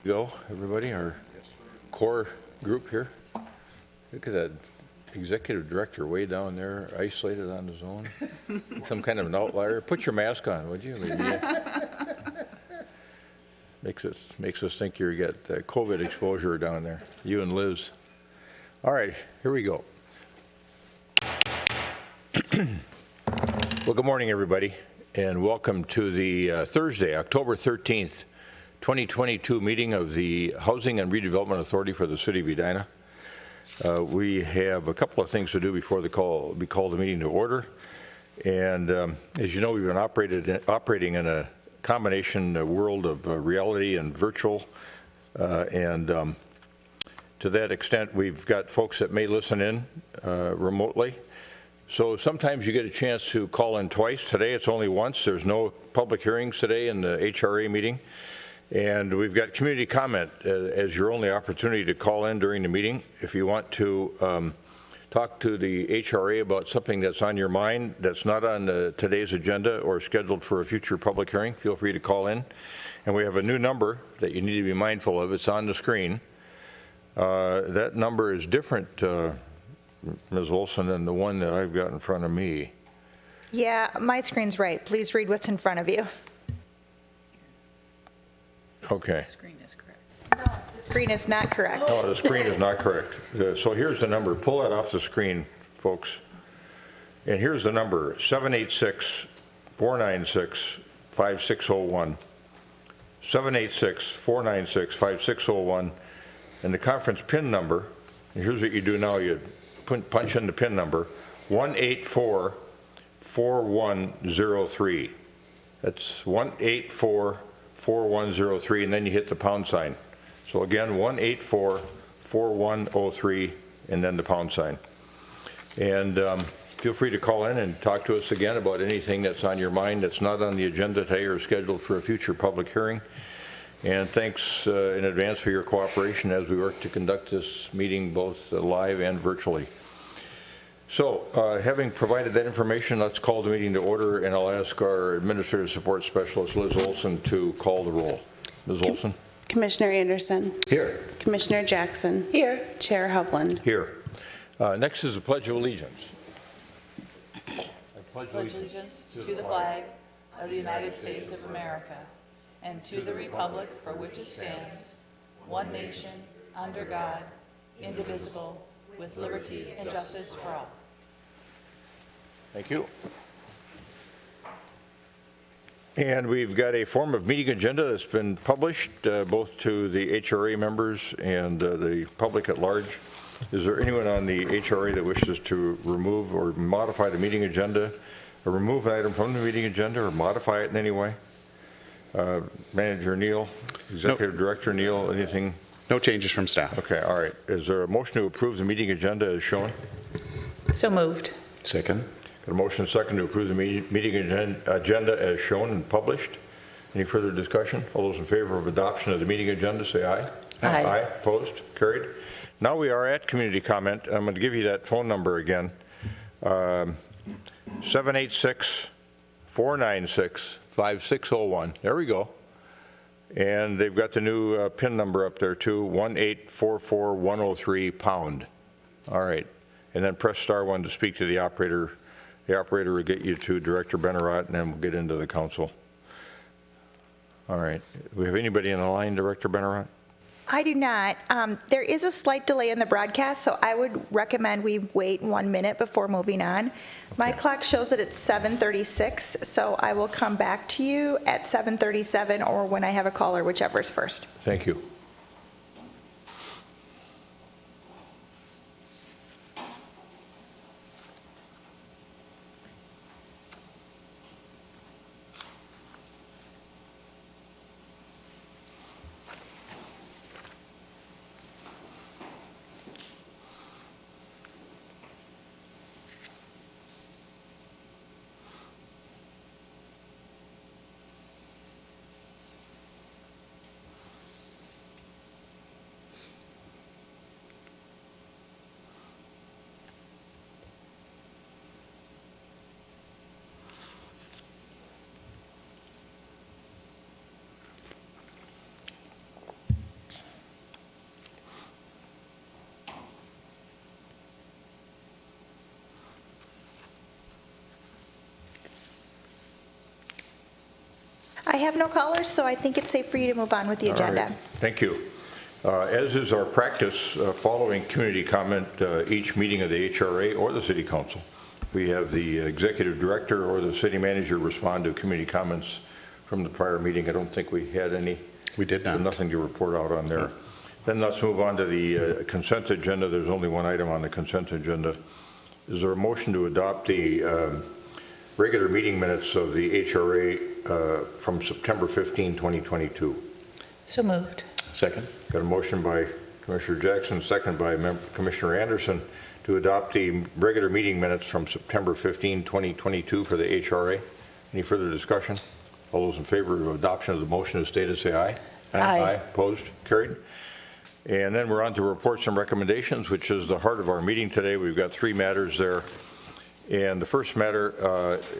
Go, everybody, our core group here. Look at that executive director way down there, isolated on his own. Some kind of an outlier. Put your mask on, would you? Makes us think you get COVID exposure down there, you and Liz. All right, here we go. Well, good morning, everybody, and welcome to the Thursday, October 13th, 2022 meeting of the Housing and Redevelopment Authority for the City of Edina. We have a couple of things to do before we call the meeting to order. And as you know, we've been operating in a combination world of reality and virtual. To that extent, we've got folks that may listen in remotely. So sometimes you get a chance to call in twice. Today it's only once. There's no public hearings today in the HRA meeting. And we've got community comment as your only opportunity to call in during the meeting. If you want to talk to the HRA about something that's on your mind that's not on today's agenda or scheduled for a future public hearing, feel free to call in. And we have a new number that you need to be mindful of. It's on the screen. That number is different, Ms. Olson, than the one that I've got in front of me. Yeah, my screen's right. Please read what's in front of you. Okay. The screen is correct. No, the screen is not correct. Oh, the screen is not correct. So here's the number. Pull that off the screen, folks. And here's the number, 786-496-5601. 786-496-5601. And the conference PIN number, and here's what you do now. You punch in the PIN number, 184-4103. That's 184-4103, and then you hit the pound sign. So again, 184-4103, and then the pound sign. And feel free to call in and talk to us again about anything that's on your mind that's not on the agenda today or scheduled for a future public hearing. And thanks in advance for your cooperation as we work to conduct this meeting both live and virtually. So, having provided that information, let's call the meeting to order, and I'll ask our Administrative Support Specialist, Liz Olson, to call the roll. Ms. Olson? Commissioner Anderson. Here. Commissioner Jackson. Here. Chair Hovland. Here. Next is the Pledge of Allegiance. I pledge allegiance to the flag of the United States of America and to the republic for which it stands, one nation, under God, indivisible, with liberty and justice for all. Thank you. And we've got a form of meeting agenda that's been published both to the HRA members and the public at large. Is there anyone on the HRA that wishes to remove or modify the meeting agenda, or remove an item from the meeting agenda, or modify it in any way? Manager Neal, Executive Director Neal, anything? No changes from staff. Okay, all right. Is there a motion to approve the meeting agenda as shown? So moved. Second. Got a motion and second to approve the meeting agenda as shown and published. Any further discussion? All those in favor of adoption of the meeting agenda, say aye. Aye. Aye. Opposed? Carried. Now we are at community comment. I'm going to give you that phone number again. 786-496-5601. There we go. And they've got the new PIN number up there too, 1844103 pound. All right. And then press *1 to speak to the operator. The operator will get you to Director Benarott, and then we'll get into the council. All right. Do we have anybody on the line, Director Benarott? I do not. There is a slight delay in the broadcast, so I would recommend we wait 1 minute before moving on. My clock shows that it's 7:36, so I will come back to you at 7:37 or when I have a caller, whichever is first. Thank you. have no callers, so I think it's safe for you to move on with the All agenda. right. Thank you. As is our practice, following community comment, each meeting of the HRA or the City Council, we have the Executive Director or the City Manager respond to community comments from the prior meeting. I don't think we had any. We did not. Nothing to report out on there. Then let's move on to the consent agenda. There's only one item on the consent agenda. Is there a motion to adopt the regular meeting minutes of the HRA from September 15, 2022? So moved. Second. Got a motion by Commissioner Jackson, second by Commissioner Anderson to adopt the regular meeting minutes from September 15, 2022 for the HRA. Any further discussion? All those in favor of adoption of the motion as stated, say aye. Aye. Opposed? Carried. And then we're on to reports and recommendations, which is the heart of our meeting today. We've got three matters there. And the first matter,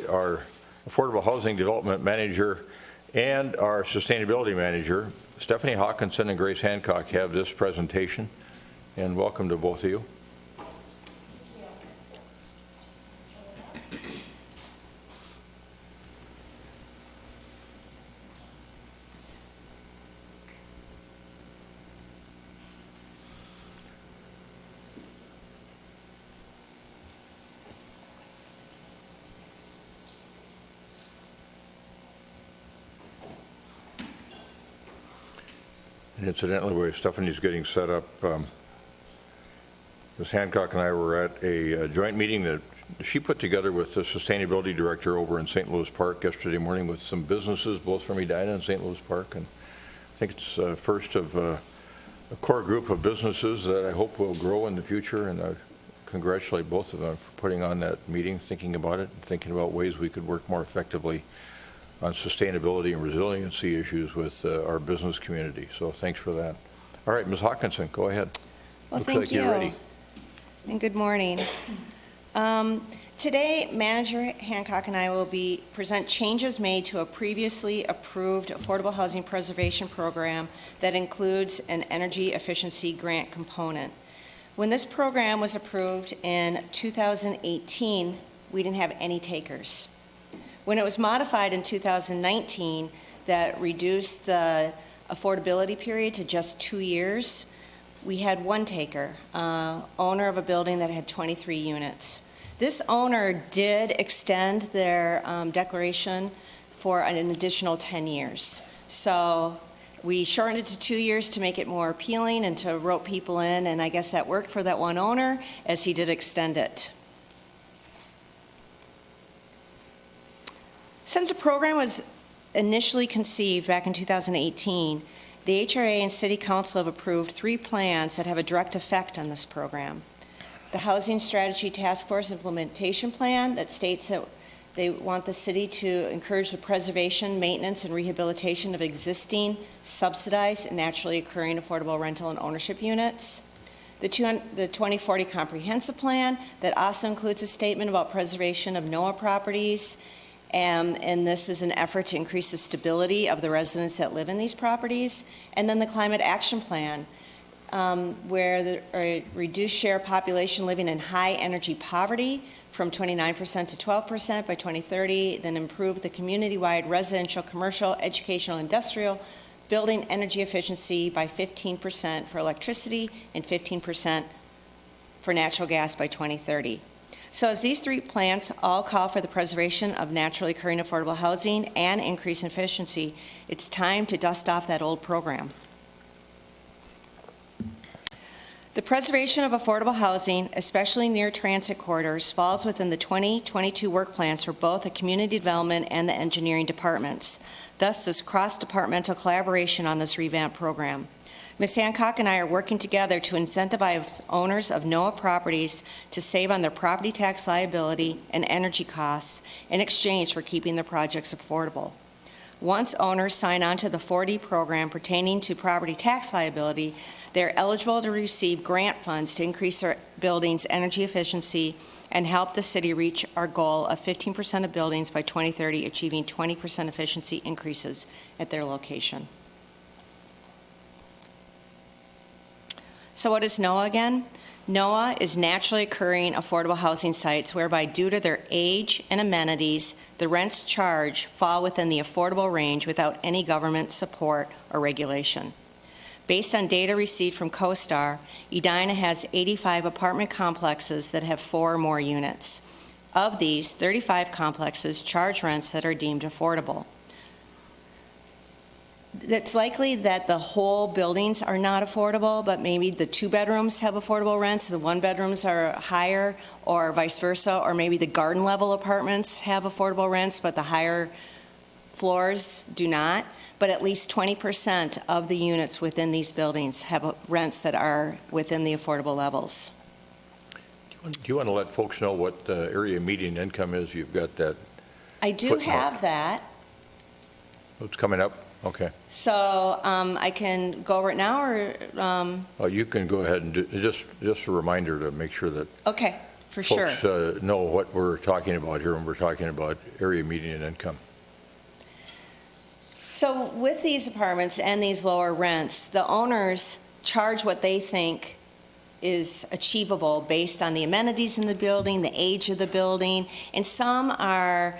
our Affordable Housing Development Manager and our Sustainability Manager, Stephanie Hawkinson and Grace Hancock, have this presentation. And welcome to both of you. And incidentally, while Stephanie's getting set up, Ms. Hancock and I were at a joint meeting that she put together with the Sustainability Director over in St. Louis Park yesterday morning with some businesses, both from Edina and St. Louis Park. And I think it's first of a core group of businesses that I hope will grow in the future. And I congratulate both of them for putting on that meeting, thinking about it, and thinking about ways we could work more effectively on sustainability and resiliency issues with our business community. So thanks for that. All right, Ms. Hawkinson, go ahead. Well, Looks thank like you. you're ready. And good morning. Today, Manager Hancock and I will present changes made to a previously approved affordable housing preservation program that includes an energy efficiency grant component. When this program was approved in 2018, we didn't have any takers. When it was modified in 2019, that reduced the affordability period to just 2 years, we had one taker, owner of a building that had 23 units. This owner did extend their declaration for an additional 10 years. So we shortened it to 2 years to make it more appealing and to rope people in, and I guess that worked for that one owner as he did extend it. Since the program was initially conceived back in 2018, the HRA and City Council have approved 3 plans that have a direct effect on this program. The Housing Strategy Task Force Implementation Plan that states that they want the city to encourage the preservation, maintenance, and rehabilitation of existing subsidized and naturally occurring affordable rental and ownership units. The 2040 Comprehensive Plan that also includes a statement about preservation of Noaa properties, and this is an effort to increase the stability of the residents that live in these properties. And then the Climate Action Plan, where the reduced share of population living in high energy poverty from 29% to 12% by 2030, then improve the community-wide residential, commercial, educational, industrial building energy efficiency by 15% for electricity and 15% for natural gas by 2030. So as these 3 plans all call for the preservation of naturally occurring affordable housing and increase in efficiency, it's time to dust off that old program. The preservation of affordable housing, especially near transit corridors, falls within the 2022 work plans for both the community development and the engineering departments. Thus, this cross-departmental collaboration on this revamped program. Ms. Hancock and I are working together to incentivize owners of Noaa properties to save on their property tax liability and energy costs in exchange for keeping their projects affordable. Once owners sign on to the 4D program pertaining to property tax liability, they're eligible to receive grant funds to increase their buildings' energy efficiency and help the city reach our goal of 15% of buildings by 2030 achieving 20% efficiency increases at their location. So what is Noaa again? Noaa is naturally occurring affordable housing sites whereby due to their age and amenities, the rents charged fall within the affordable range without any government support or regulation. Based on data received from CoStar, Edina has 85 apartment complexes that have 4 or more units. Of these, 35 complexes charge rents that are deemed affordable. It's likely that the whole buildings are not affordable, but maybe the 2 bedrooms have affordable rents, the 1 bedrooms are higher, or vice versa, or maybe the garden level apartments have affordable rents, but the higher floors do not. But at least 20% of the units within these buildings have rents that are within the affordable levels. Do you want to let folks know what the area median income is? You've got that. I do Footnote. have that. It's coming up? Okay. So I can go over it now, or, Oh, you can go ahead and just a reminder to make sure that okay, for sure. folks know what we're talking about here when we're talking about area median income. So with these apartments and these lower rents, the owners charge what they think is achievable based on the amenities in the building, the age of the building, and some are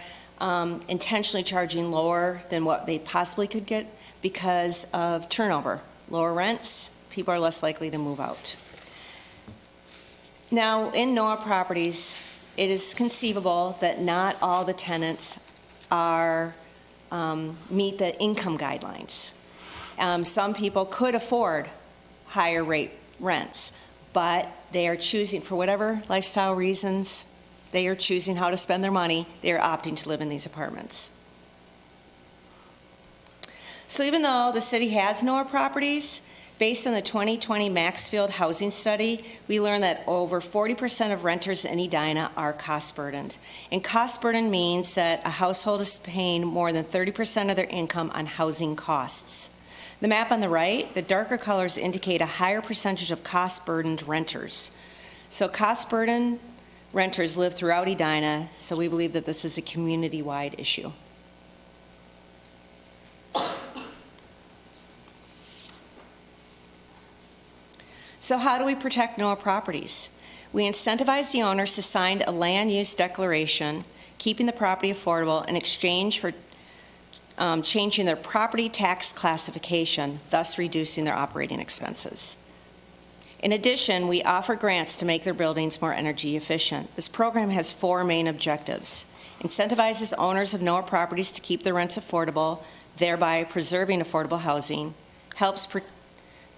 intentionally charging lower than what they possibly could get because of turnover. Lower rents, people are less likely to move out. Now, in Noaa properties, it is conceivable that not all the tenants are meet the income guidelines. Some people could afford higher rate rents, but they are choosing, for whatever lifestyle reasons, they are choosing how to spend their money. They are opting to live in these apartments. So even though the city has Noaa properties, based on the 2020 Maxfield housing study, we learned that over 40% of renters in Edina are cost burdened. And cost burden means that a household is paying more than 30% of their income on housing costs. The map on the right, the darker colors indicate a higher percentage of cost burdened renters. So cost burdened renters live throughout Edina, so we believe that this is a community-wide issue. So how do we protect Noaa properties? We incentivize the owners to sign a land use declaration, keeping the property affordable in exchange for changing their property tax classification, thus reducing their operating expenses. In addition, we offer grants to make their buildings more energy efficient. This program has 4 main objectives. Incentivizes owners of Noaa properties to keep their rents affordable, thereby preserving affordable housing. Helps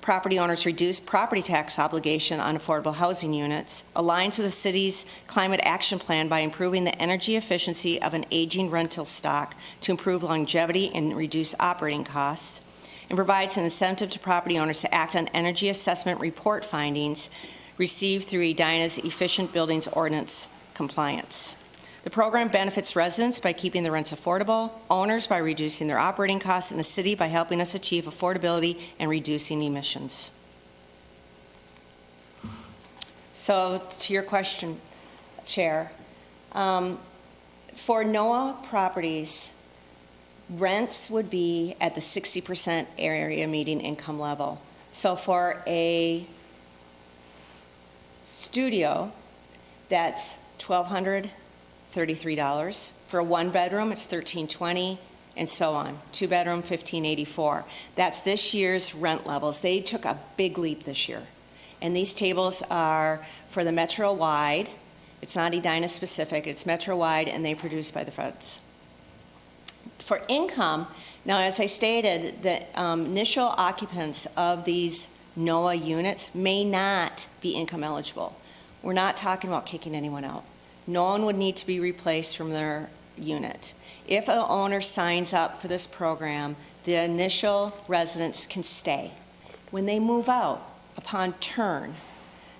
property owners reduce property tax obligation on affordable housing units. Aligns with the city's climate action plan by improving the energy efficiency of an aging rental stock to improve longevity and reduce operating costs. And provides an incentive to property owners to act on energy assessment report findings received through Edina's Efficient Buildings Ordinance compliance. The program benefits residents by keeping the rents affordable, owners by reducing their operating costs, and the city by helping us achieve affordability and reducing emissions. So to your question, Chair, for Noaa properties, rents would be at the 60% area median income level. So for a studio, that's $1,233. For a 1-bedroom, it's $1,320, and so on. 2-bedroom, $1,584. That's this year's rent levels. They took a big leap this year. And these tables are for the Metro-wide. It's not Edina specific, it's Metro-wide, and they produced by the feds. For income, now as I stated, the initial occupants of these Noaa units may not be income eligible. We're not talking about kicking anyone out. No one would need to be replaced from their unit. If an owner signs up for this program, the initial residents can stay. When they move out, upon turn,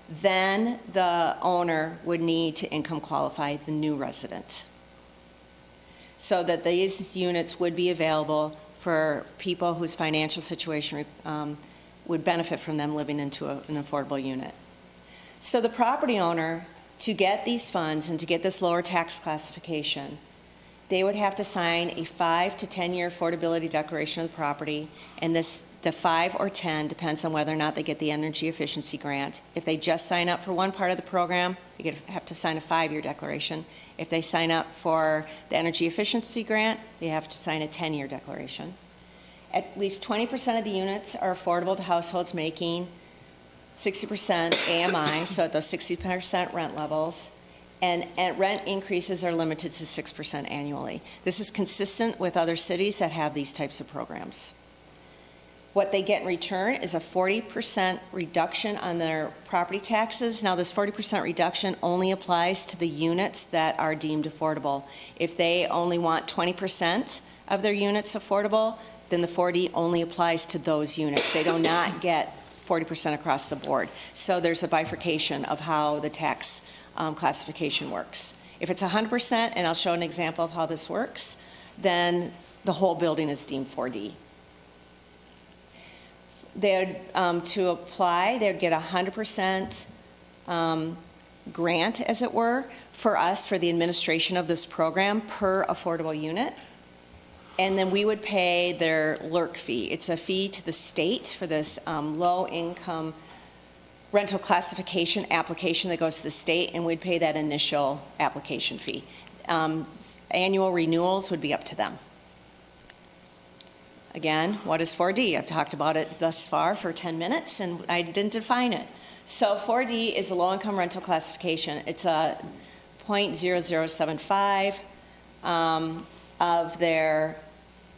then the owner would need to income qualify the new resident, so that these units would be available for people whose financial situation would benefit from them living into an affordable unit. So the property owner, to get these funds and to get this lower tax classification, they would have to sign a 5 to 10-year affordability declaration of the property, and the 5 or 10 depends on whether or not they get the energy efficiency grant. If they just sign up for one part of the program, they have to sign a 5-year declaration. If they sign up for the energy efficiency grant, they have to sign a 10-year declaration. At least 20% of the units are affordable to households making 60% AMI, so at those 60% rent levels, and rent increases are limited to 6% annually. This is consistent with other cities that have these types of programs. What they get in return is a 40% reduction on their property taxes. Now, this 40% reduction only applies to the units that are deemed affordable. If they only want 20% of their units affordable, then the 40 only applies to those units. They do not get 40% across the board. So there's a bifurcation of how the tax classification works. If it's 100%, and I'll show an example of how this works, then the whole building is deemed 4D. To apply, they'd get 100% grant, as it were, for us for the administration of this program per affordable unit. And then we would pay their LRC fee. It's a fee to the state for this low-income rental classification application that goes to the state, and we'd pay that initial application fee. Annual renewals would be up to them. Again, what is 4D? I've talked about it thus far for 10 minutes, and I didn't define it. So 4D is a low-income rental classification. It's a 0.0075 of their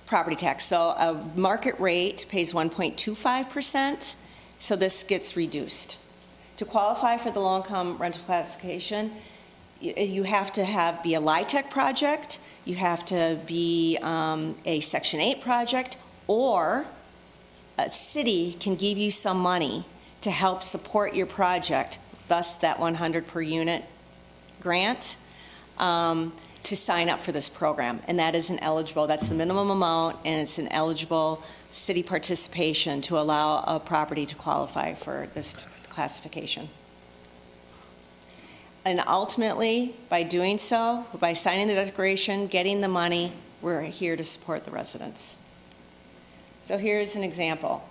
property tax. So a market rate pays 1.25%, so this gets reduced. To qualify for the low-income rental classification, you have to be a LIHTC project, you have to be a Section 8 project, or a city can give you some money to help support your project, thus that 100 per unit grant, to sign up for this program. And that is that's the minimum amount, and it's an eligible city participation to allow a property to qualify for this classification. And ultimately, by doing so, by signing the declaration, getting the money, we're here to support the residents. So here's an example.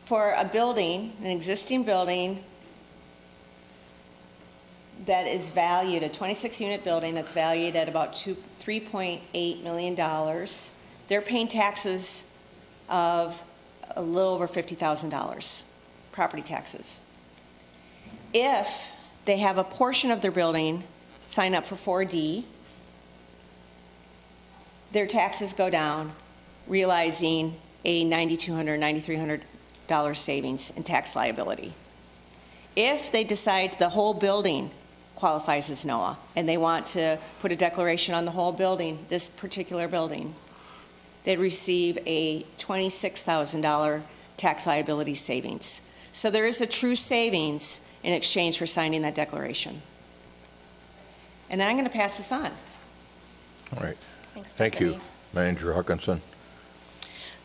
For a building, an existing building that is valued, a 26-unit building that's valued at about $3.8 million, they're paying taxes of a little over $50,000, property taxes. If they have a portion of their building sign up for 4D, their taxes go down, realizing a $9,200, $9,300 savings in tax liability. If they decide the whole building qualifies as Noaa and they want to put a declaration on the whole building, this particular building, they'd receive a $26,000 tax liability savings. So there is a true savings in exchange for signing that declaration. And then I'm going to pass this on. All right. Thanks, Thank you, Stephanie. Manager Hawkinson.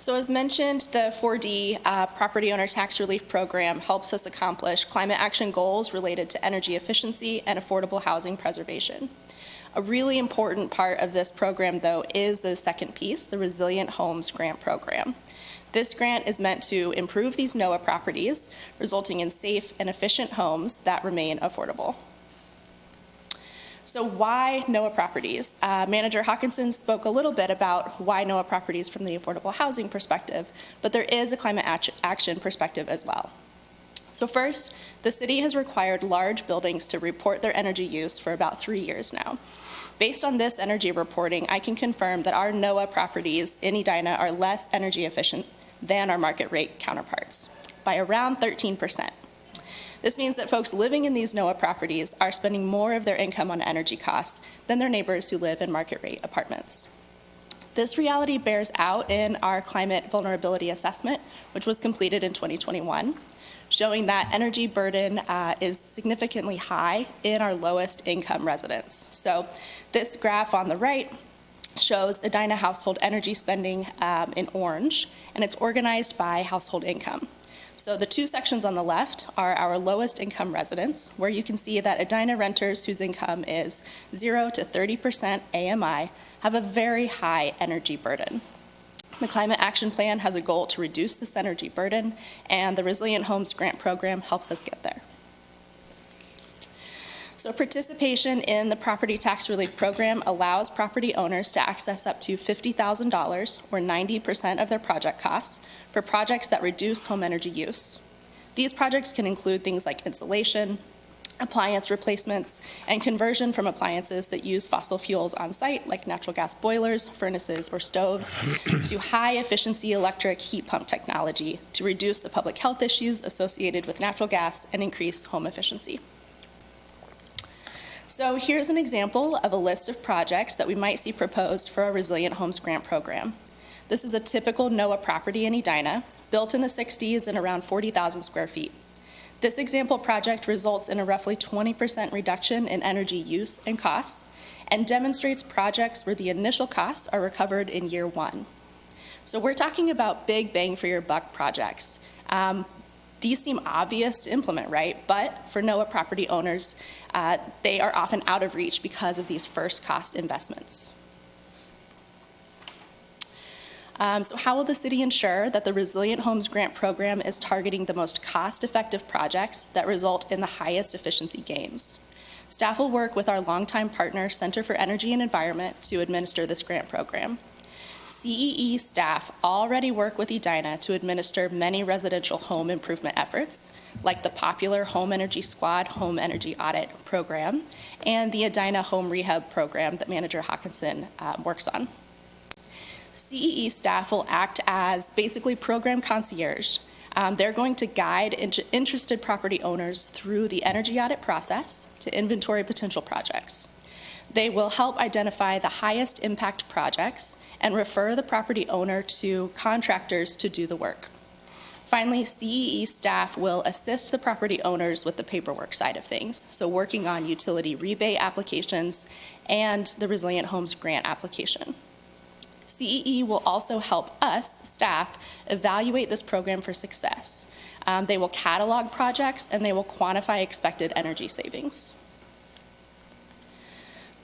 So as mentioned, the 4D Property Owner Tax Relief Program helps us accomplish climate action goals related to energy efficiency and affordable housing preservation. A really important part of this program, though, is the second piece, the Resilient Homes Grant Program. This grant is meant to improve these Noaa properties, resulting in safe and efficient homes that remain affordable. So why Noaa properties? Manager Hawkinson spoke a little bit about why Noaa properties from the affordable housing perspective, but there is a climate action perspective as well. So first, the city has required large buildings to report their energy use for about 3 years now. Based on this energy reporting, I can confirm that our Noaa properties in Edina are less energy efficient than our market rate counterparts by around 13%. This means that folks living in these Noaa properties are spending more of their income on energy costs than their neighbors who live in market rate apartments. This reality bears out in our climate vulnerability assessment, which was completed in 2021, showing that energy burden is significantly high in our lowest income residents. So this graph on the right shows Edina household energy spending in orange, and it's organized by household income. So the two sections on the left are our lowest income residents, where you can see that Edina renters whose income is 0 to 30% AMI have a very high energy burden. The Climate Action Plan has a goal to reduce this energy burden, and the Resilient Homes Grant Program helps us get there. So participation in the Property Tax Relief Program allows property owners to access up to $50,000, or 90% of their project costs, for projects that reduce home energy use. These projects can include things like insulation, appliance replacements, and conversion from appliances that use fossil fuels on site, like natural gas boilers, furnaces, or stoves, to high-efficiency electric heat pump technology to reduce the public health issues associated with natural gas and increase home efficiency. So here's an example of a list of projects that we might see proposed for a Resilient Homes Grant Program. This is a typical Noaa property in Edina, built in the 60s and around 40,000 square feet. This example project results in a roughly 20% reduction in energy use and costs, and demonstrates projects where the initial costs are recovered in year one. So we're talking about big bang for your buck projects. These seem obvious to implement, right? But for Noaa property owners, they are often out of reach because of these first cost investments. So how will the city ensure that the Resilient Homes Grant Program is targeting the most cost-effective projects that result in the highest efficiency gains? Staff will work with our longtime partner, Center for Energy and Environment, to administer this grant program. CEE staff already work with Edina to administer many residential home improvement efforts, like the popular Home Energy Squad Home Energy Audit Program and the Edina Home Rehab Program that Manager Hawkinson works on. CEE staff will act as basically program concierge. They're going to guide interested property owners through the energy audit process to inventory potential projects. They will help identify the highest impact projects and refer the property owner to contractors to do the work. Finally, CEE staff will assist the property owners with the paperwork side of things, so working on utility rebate applications and the Resilient Homes Grant application. CEE will also help us, staff, evaluate this program for success. They will catalog projects and they will quantify expected energy savings.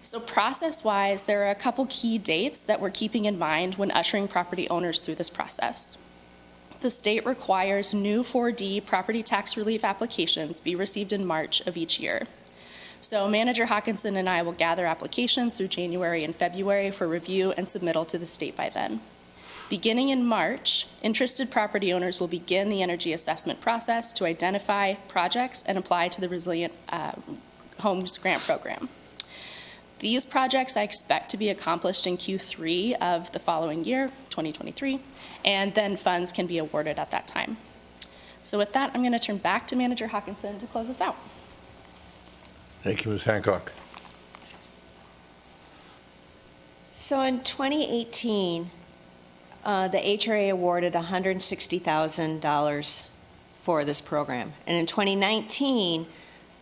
So process-wise, there are a couple key dates that we're keeping in mind when ushering property owners through this process. The state requires new 4D property tax relief applications be received in March of each year. So Manager Hawkinson and I will gather applications through January and February for review and submittal to the state by then. Beginning in March, interested property owners will begin the energy assessment process to identify projects and apply to the Resilient Homes Grant Program. These projects I expect to be accomplished in Q3 of the following year, 2023, and then funds can be awarded at that time. So with that, I'm going to turn back to Manager Hawkinson to close us out. Thank you, Ms. Hancock. So in 2018, the HRA awarded $160,000 for this program. And in 2019,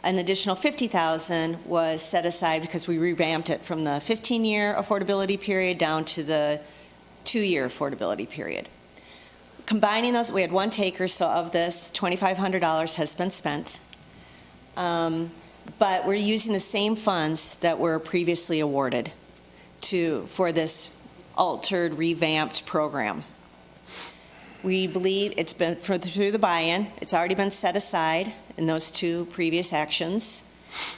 an additional $50,000 was set aside because we revamped it from the 15-year affordability period down to the 2-year affordability period. Combining those, we had one taker, so of this, $2,500 has been spent. But we're using the same funds that were previously awarded for this altered, revamped program. We believe it's been through the buy-in. It's already been set aside in those two previous actions.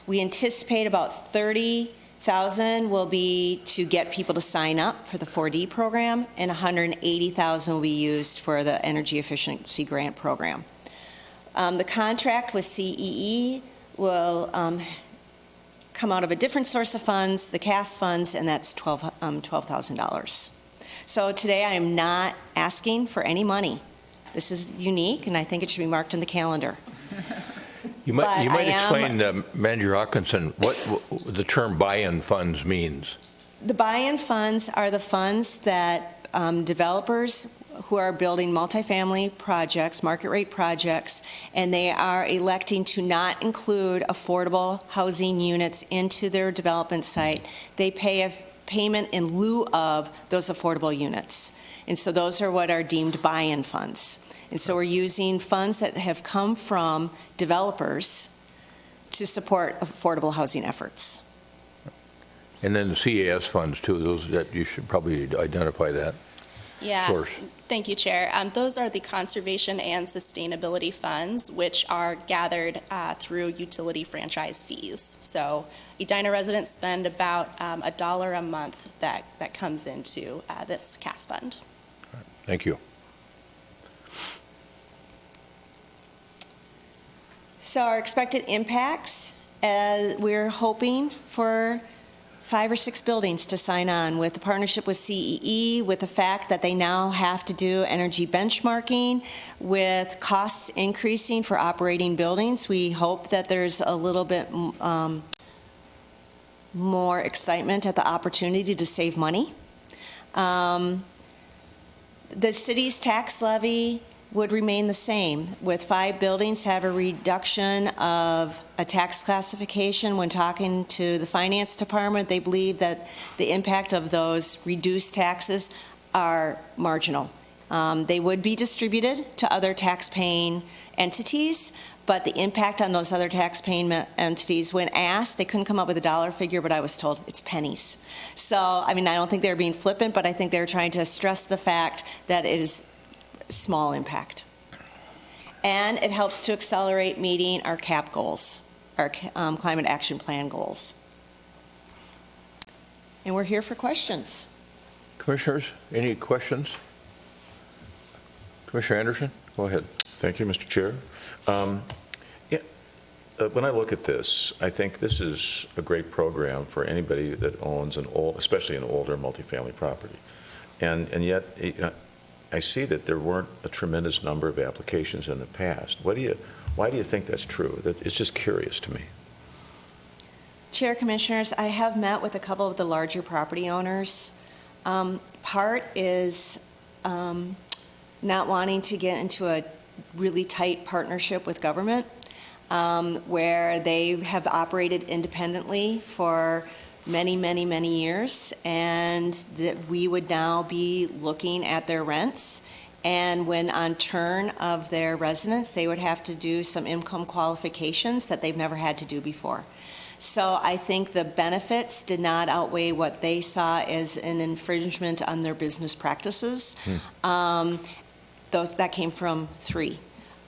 We anticipate about $30,000 will be to get people to sign up for the 4D program, and $180,000 will be used for the Energy Efficiency Grant Program. The contract with CEE will come out of a different source of funds, the CAS funds, and that's $12,000. So today I am not asking for any money. This is unique, and I think it should be marked in the calendar. You might explain, Manager Hawkinson, what the term buy-in funds means. The buy-in funds are the funds that developers who are building multifamily projects, market rate projects, and they are electing to not include affordable housing units into their development site. They pay a payment in lieu of those affordable units. And so those are what are deemed buy-in funds. And so we're using funds that have come from developers to support affordable housing efforts. And then the CAS funds too, those that you should probably identify that. Yeah, Source. thank you, Chair. Those are the conservation and sustainability funds, which are gathered through utility franchise fees. So Edina residents spend about $1 a month that comes into this CAS fund. Thank you. So our expected impacts, we're hoping for 5 or 6 buildings to sign on with the partnership with CEE, with the fact that they now have to do energy benchmarking, with costs increasing for operating buildings. We hope that there's a little bit more excitement at the opportunity to save money. The city's tax levy would remain the same, with 5 buildings have a reduction of a tax classification. When talking to the finance department, they believe that the impact of those reduced taxes are marginal. They would be distributed to other tax-paying entities, but the impact on those other tax-paying entities, when asked, they couldn't come up with a dollar figure, but I was told it's pennies. So, I mean, I don't think they're being flippant, but I think they're trying to stress the fact that it is small impact. And it helps to accelerate meeting our CAP goals, our climate action plan goals. And we're here for questions. Commissioners, any questions? Commissioner Anderson, go ahead. Thank you, Mr. Chair. When I look at this, I think this is a great program for anybody that owns especially an older multifamily property. And yet, I see that there weren't a tremendous number of applications in the past. Why do you think that's true? It's just curious to me. Chair, Commissioners, I have met with a couple of the larger property owners. Part is not wanting to get into a really tight partnership with government, where they have operated independently for many, many, many years, and that we would now be looking at their rents. And when on turn of their residence, they would have to do some income qualifications that they've never had to do before. So I think the benefits did not outweigh what they saw as an infringement on their business practices. That came from 3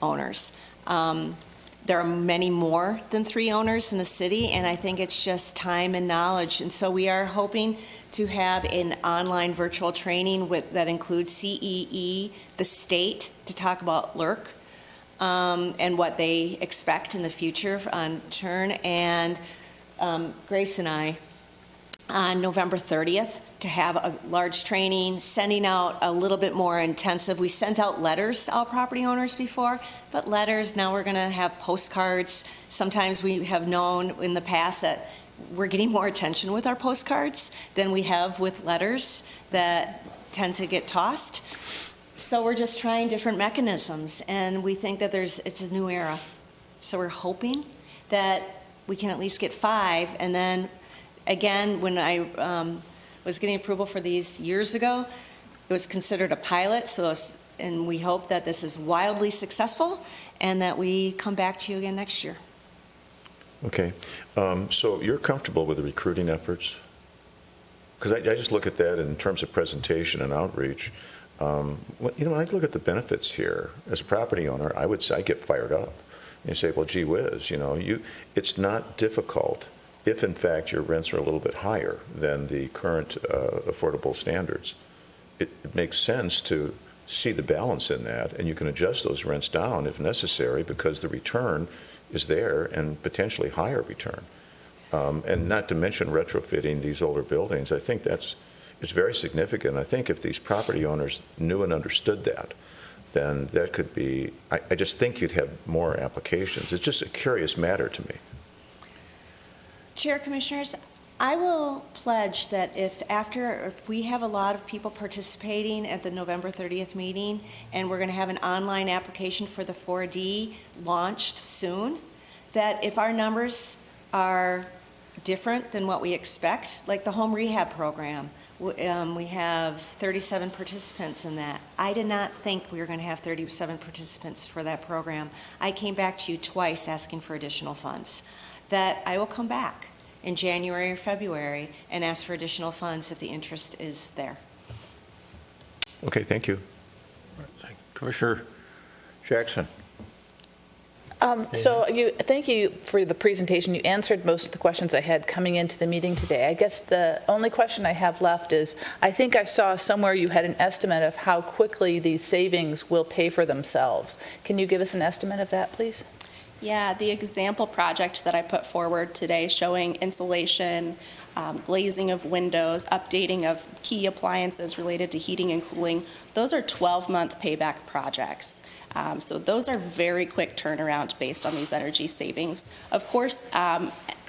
owners. There are many more than 3 owners in the city, and I think it's just time and knowledge. And so we are hoping to have an online virtual training that includes CEE, the state, to talk about LRC, and what they expect in the future on turn, and Grace and I on November 30th to have a large training, sending out a little bit more intensive. We sent out letters to all property owners before, but letters, now we're going to have postcards. Sometimes we have known in the past that we're getting more attention with our postcards than we have with letters that tend to get tossed. So we're just trying different mechanisms, and we think that it's a new era. So we're hoping that we can at least get 5, and then again, when I was getting approval for these years ago, it was considered a pilot, and we hope that this is wildly successful and that we come back to you again next year. Okay. So you're comfortable with the recruiting efforts? Because I just look at that in terms of presentation and outreach. When I look at the benefits here, as a property owner, I would say I get fired up. And you say, well, gee whiz, it's not difficult if, in fact, your rents are a little bit higher than the current affordable standards. It makes sense to see the balance in that, and you can adjust those rents down if necessary because the return is there and potentially higher return. And not to mention retrofitting these older buildings. I think it's very significant. I think if these property owners knew and understood that, then that could be, I just think you'd have more applications. It's just a curious matter to me. Chair, Commissioners, I will pledge that if we have a lot of people participating at the November 30th meeting, and we're going to have an online application for the 4D launched soon, that if our numbers are different than what we expect, like the home rehab program. We have 37 participants in that. I did not think we were going to have 37 participants for that program. I came back to you twice asking for additional funds. That I will come back in January or February and ask for additional funds if the interest is there. Okay, thank you. Commissioner Jackson. Thank you for the presentation. You answered most of the questions I had coming into the meeting today. I guess the only question I have left is, I think I saw somewhere you had an estimate of how quickly these savings will pay for themselves. Can you give us an estimate of that, please? Yeah, the example project that I put forward today showing insulation, glazing of windows, updating of key appliances related to heating and cooling, those are 12-month payback projects. So those are very quick turnaround based on these energy savings. Of course,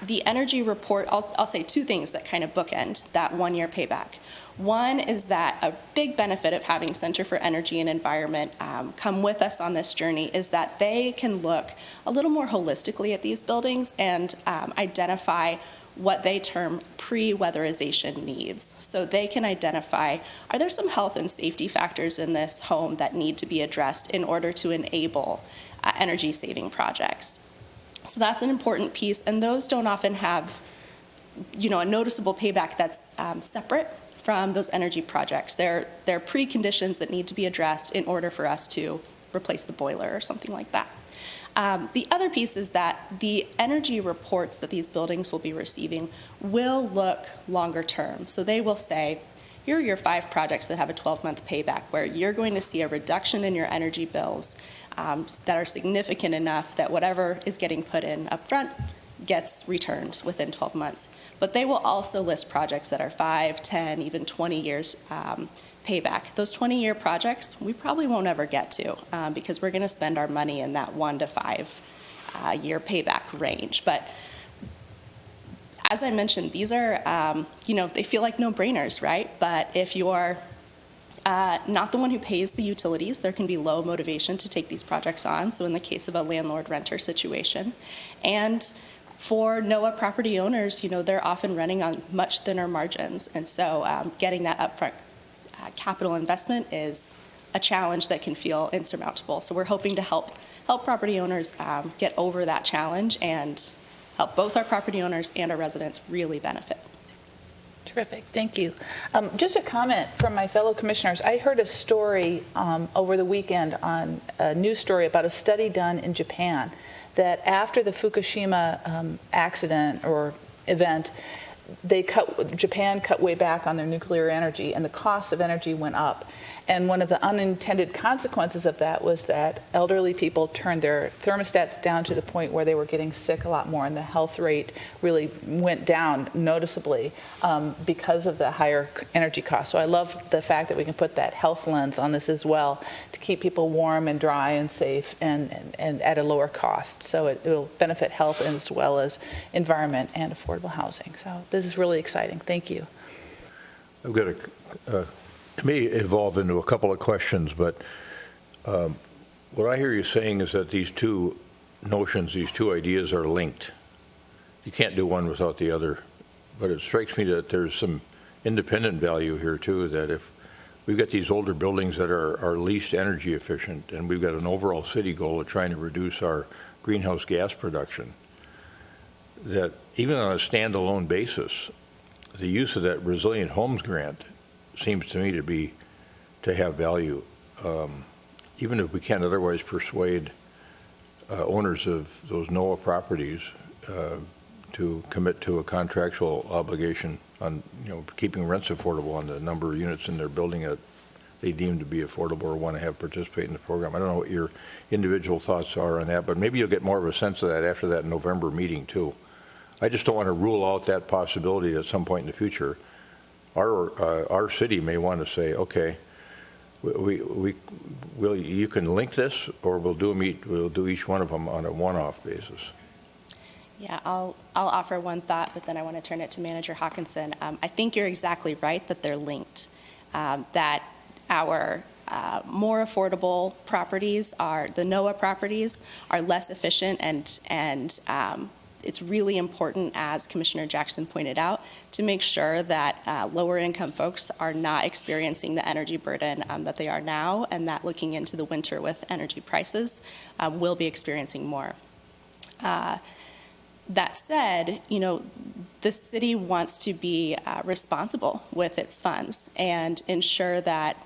the energy report, I'll say two things that kind of bookend that one-year payback. One is that a big benefit of having Center for Energy and Environment come with us on this journey is that they can look a little more holistically at these buildings and identify what they term pre-weatherization needs. So they can identify, are there some health and safety factors in this home that need to be addressed in order to enable energy saving projects? So that's an important piece, and those don't often have, a noticeable payback that's separate from those energy projects. They're preconditions that need to be addressed in order for us to replace the boiler or something like that. The other piece is that the energy reports that these buildings will be receiving will look longer term. So they will say, here are your 5 projects that have a 12-month payback where you're going to see a reduction in your energy bills that are significant enough that whatever is getting put in up front gets returned within 12 months. But they will also list projects that are 5, 10, even 20 years payback. Those 20-year projects, we probably won't ever get to because we're going to spend our money in that 1 to 5 year payback range. But as I mentioned, these are, they feel like no-brainers, right? But if you're not the one who pays the utilities, there can be low motivation to take these projects on. So in the case of a landlord-renter situation. And for Noaa property owners, they're often running on much thinner margins. And so getting that upfront capital investment is a challenge that can feel insurmountable. So we're hoping to help property owners get over that challenge and help both our property owners and our residents really benefit. Terrific, thank you. Just a comment from my fellow commissioners. I heard a story over the weekend on a news story about a study done in Japan that after the Fukushima accident or event, Japan cut way back on their nuclear energy, and the cost of energy went up. And one of the unintended consequences of that was that elderly people turned their thermostats down to the point where they were getting sick a lot more, and the health rate really went down noticeably because of the higher energy costs. So I love the fact that we can put that health lens on this as well to keep people warm and dry and safe and at a lower cost. So it will benefit health as well as environment and affordable housing. So this is really exciting. Thank you. I've got it may evolve into a couple of questions, but what I hear you saying is that these two notions, these two ideas are linked. You can't do one without the other. But it strikes me that there's some independent value here too, that if we've got these older buildings that are least energy efficient, and we've got an overall city goal of trying to reduce our greenhouse gas production, that even on a standalone basis, the use of that Resilient Homes grant seems to me to have value, even if we can't otherwise persuade owners of those Noaa properties to commit to a contractual obligation on keeping rents affordable on the number of units in their building that they deem to be affordable or want to have participate in the program. I don't know what your individual thoughts are on that, but maybe you'll get more of a sense of that after that November meeting too. I just don't want to rule out that possibility at some point in the future. Our city may want to say, okay, you can link this, or we'll do each one of them on a one-off basis. Yeah, I'll offer one thought, but then I want to turn it to Manager Hawkinson. I think you're exactly right that they're linked. That our more affordable properties the Noaa properties are less efficient and it's really important, as Commissioner Jackson pointed out, to make sure that lower income folks are not experiencing the energy burden that they are now, and that looking into the winter with energy prices, will be experiencing more. That said, the city wants to be responsible with its funds and ensure that,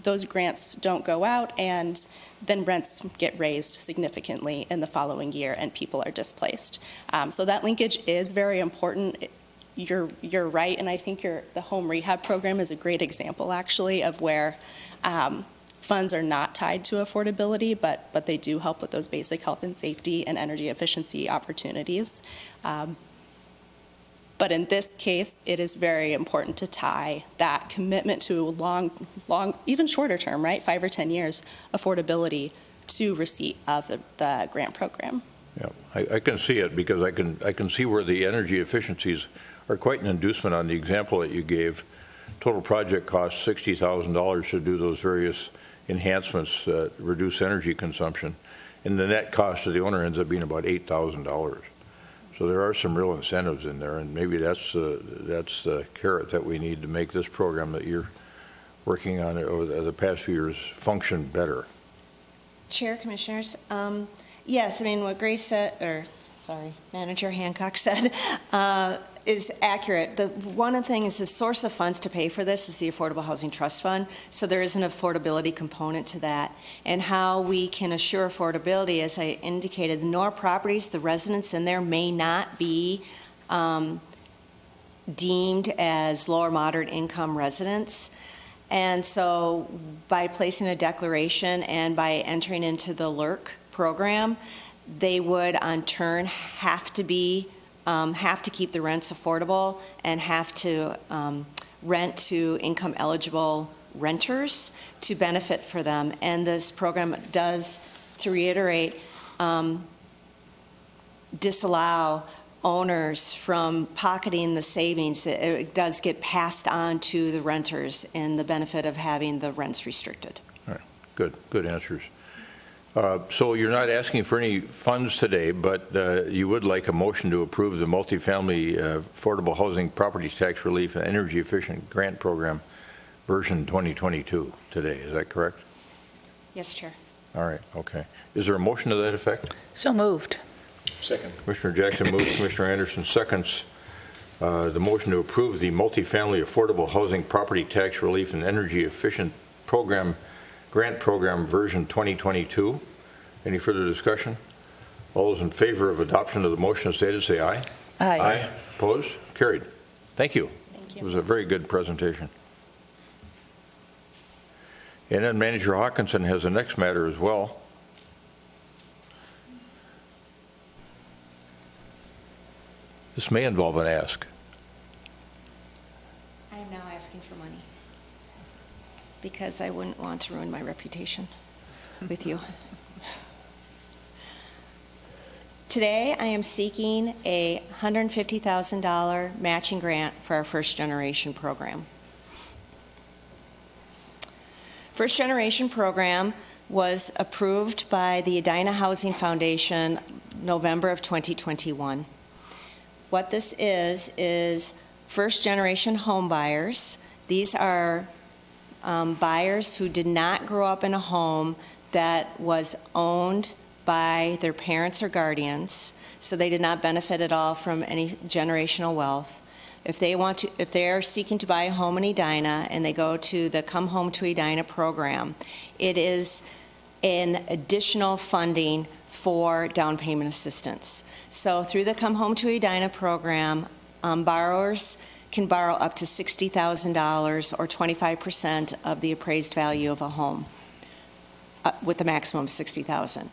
those grants don't go out and then rents get raised significantly in the following year and people are displaced. So that linkage is very important. You're right, and I think the home rehab program is a great example, actually, of where funds are not tied to affordability, but they do help with those basic health and safety and energy efficiency opportunities. But in this case, it is very important to tie that commitment to long, even shorter term, right, 5 or 10 years, affordability to receipt of the grant program. Yeah, I can see it because I can see where the energy efficiencies are quite an inducement on the example that you gave. Total project cost $60,000 to do those various enhancements that reduce energy consumption, and the net cost to the owner ends up being about $8,000. So there are some real incentives in there, and maybe that's the carrot that we need to make this program that you're working on over the past few years function better. Chair, Commissioners, yes, what Grace said, Manager Hancock said is accurate. One of the things, the source of funds to pay for this is the Affordable Housing Trust Fund, so there is an affordability component to that. And how we can assure affordability, as I indicated, the Noaa properties, the residents in there may not be deemed as low or moderate income residents. And so by placing a declaration and by entering into the LRC program, they would on turn have to keep the rents affordable and have to rent to income eligible renters to benefit for them. And this program does, to reiterate, disallow owners from pocketing the savings. It does get passed on to the renters in the benefit of having the rents restricted. All right, good answers. So you're not asking for any funds today, but you would like a motion to approve the multifamily affordable housing property tax relief and energy efficient grant program version 2022 today. Is that correct? Yes, Chair. All right, okay. Is there a motion to that effect? So moved. Second. Commissioner Jackson moves, Commissioner Anderson seconds the motion to approve the multifamily affordable housing property tax relief and energy efficient program grant program version 2022. Any further discussion? All those in favor of adoption of the motion as stated, say aye. Aye. Opposed? Carried. Thank you. Thank you. It was a very good presentation. And then Manager Hawkinson has the next matter as well. This may involve an ask. I am now asking for money because I wouldn't want to ruin my reputation with you. Today, I am seeking a $150,000 matching grant for our First Generation program. First Generation program was approved by the Edina Housing Foundation November of 2021. What this is first generation home buyers. These are buyers who did not grow up in a home that was owned by their parents or guardians, so they did not benefit at all from any generational wealth. If they are seeking to buy a home in Edina and they go to the Come Home to Edina program, it is an additional funding for down payment assistance. So through the Come Home to Edina program, borrowers can borrow up to $60,000 or 25% of the appraised value of a home, with a maximum of $60,000.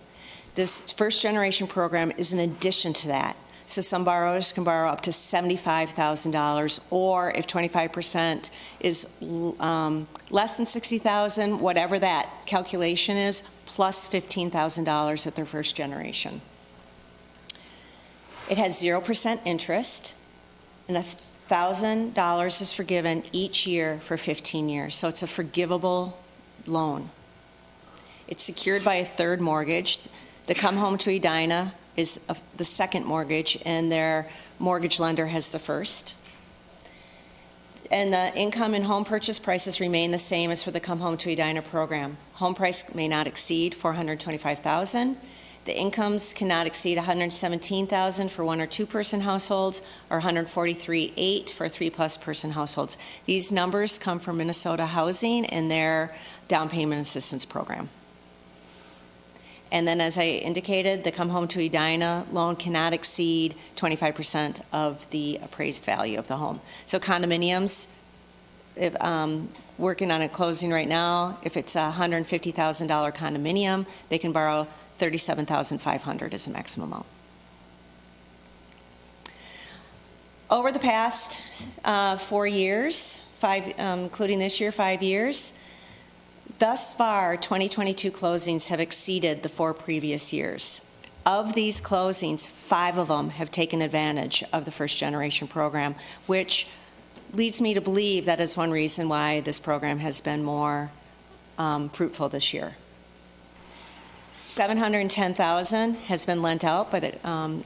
This First Generation program is in addition to that. So some borrowers can borrow up to $75,000, or if 25% is less than $60,000, whatever that calculation is, plus $15,000 at their first generation. It has 0% interest, and $1,000 is forgiven each year for 15 years. So it's a forgivable loan. It's secured by a third mortgage. The Come Home to Edina is the second mortgage, and their mortgage lender has the first. And the income and home purchase prices remain the same as for the Come Home to Edina program. Home price may not exceed $425,000. The incomes cannot exceed $117,000 for one or two person households, or $143,800 for 3+ person households. These numbers come from Minnesota Housing and their down payment assistance program. And then, as I indicated, the Come Home to Edina loan cannot exceed 25% of the appraised value of the home. So condominiums, if working on a closing right now, if it's a $150,000 condominium, they can borrow $37,500 as the maximum amount. Over the past 4 years, including this year, 5 years, thus far, 2022 closings have exceeded the 4 previous years. Of these closings, 5 of them have taken advantage of the First Generation program, which leads me to believe that is one reason why this program has been more fruitful this year. $710,000 has been lent out by the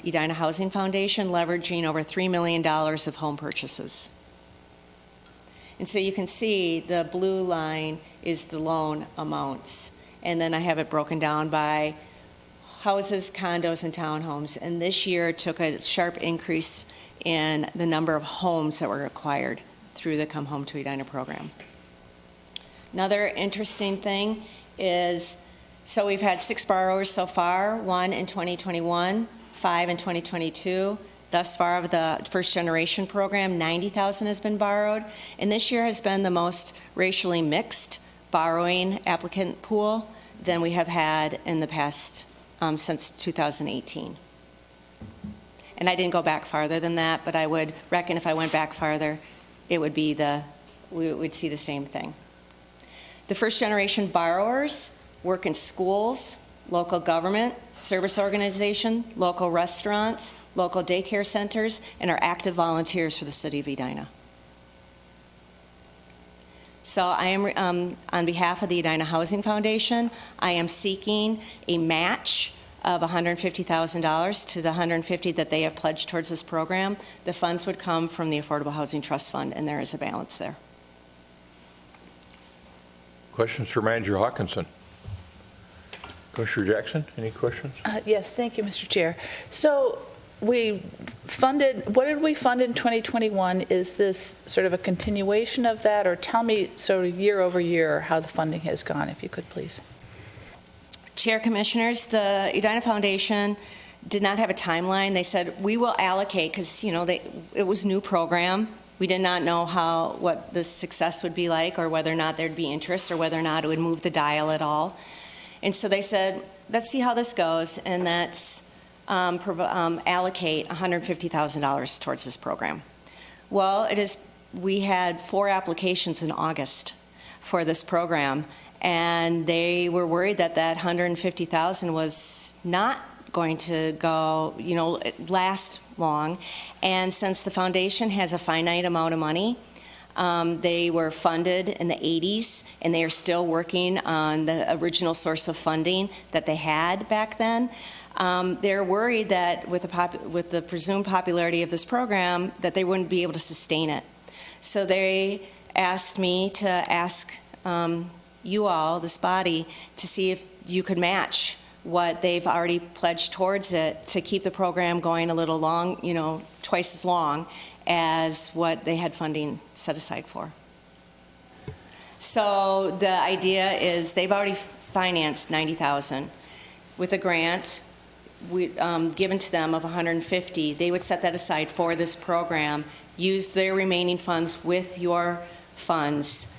Edina Housing Foundation, leveraging over $3 million of home purchases. And so you can see the blue line is the loan amounts. And then I have it broken down by houses, condos, and townhomes. And this year took a sharp increase in the number of homes that were acquired through the Come Home to Edina program. Another interesting thing is, so we've had 6 borrowers so far, 1 in 2021, 5 in 2022. Thus far of the First Generation program, $90,000 has been borrowed. And this year has been the most racially mixed borrowing applicant pool than we have had in the past since 2018. And I didn't go back farther than that, but I would reckon if I went back farther, it would be we would see the same thing. The First Generation borrowers work in schools, local government, service organization, local restaurants, local daycare centers, and are active volunteers for the City of Edina. So I am, on behalf of the Edina Housing Foundation, I am seeking a match of $150,000 to the $150,000 that they have pledged towards this program. The funds would come from the Affordable Housing Trust Fund, and there is a balance there. Questions for Manager Hawkinson? Commissioner Jackson, any questions? Yes, thank you, Mr. Chair. So we funded, what did we fund in 2021? Is this sort of a continuation of that, or tell me sort of year over year how the funding has gone, if you could please? Chair, Commissioners, the Edina Foundation did not have a timeline. They said, we will allocate, because it was a new program. We did not know what the success would be like, or whether or not there'd be interest, or whether or not it would move the dial at all. And so they said, let's see how this goes, and let's allocate $150,000 towards this program. Well, we had 4 applications in August for this program, and they were worried that $150,000 was not going to go, last long. And since the foundation has a finite amount of money, they were funded in the 80s, and they are still working on the original source of funding that they had back then. They're worried that with the presumed popularity of this program, that they wouldn't be able to sustain it. So they asked me to ask you all, this body, to see if you could match what they've already pledged towards it to keep the program going a little long, twice as long as what they had funding set aside for. So the idea is they've already financed $90,000 with a grant given to them of $150,000. They would set that aside for this program, use their remaining funds with your funds,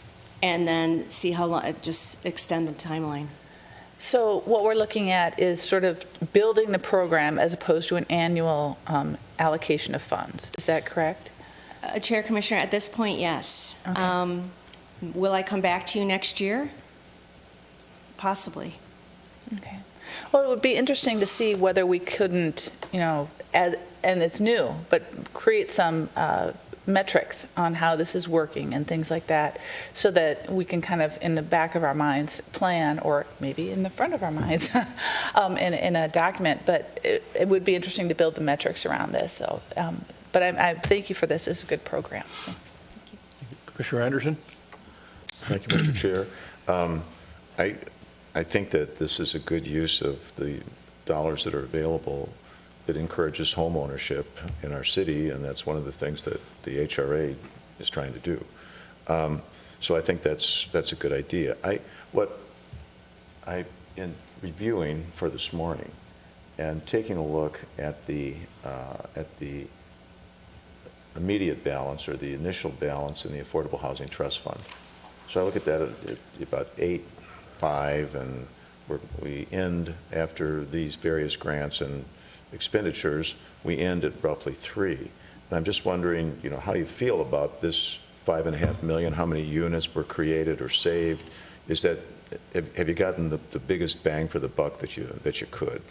and then see how long, just extend the timeline. So what we're looking at is sort of building the program as opposed to an annual allocation of funds. Is that correct? Chair, Commissioner, at this point, yes. Okay. Will I come back to you next year? Possibly. Okay. Well, it would be interesting to see whether we couldn't, and it's new, but create some metrics on how this is working and things like that, so that we can kind of, in the back of our minds, plan, or maybe in the front of our minds, in a document. But it would be interesting to build the metrics around this. So, but I thank you for this. It's a good program. Commissioner Anderson? Thank you, Mr. Chair. I think that this is a good use of the dollars that are available. It encourages home ownership in our city, and that's one of the things that the HRA is trying to do. So I think that's a good idea. In reviewing for this morning and taking a look at the immediate balance, or the initial balance in the Affordable Housing Trust Fund. So I look at that at about 8.5, and we end, after these various grants and expenditures, we end at roughly 3. And I'm just wondering, how you feel about this $5.5 million, how many units were created or saved? Have you gotten the biggest bang for the buck that you could?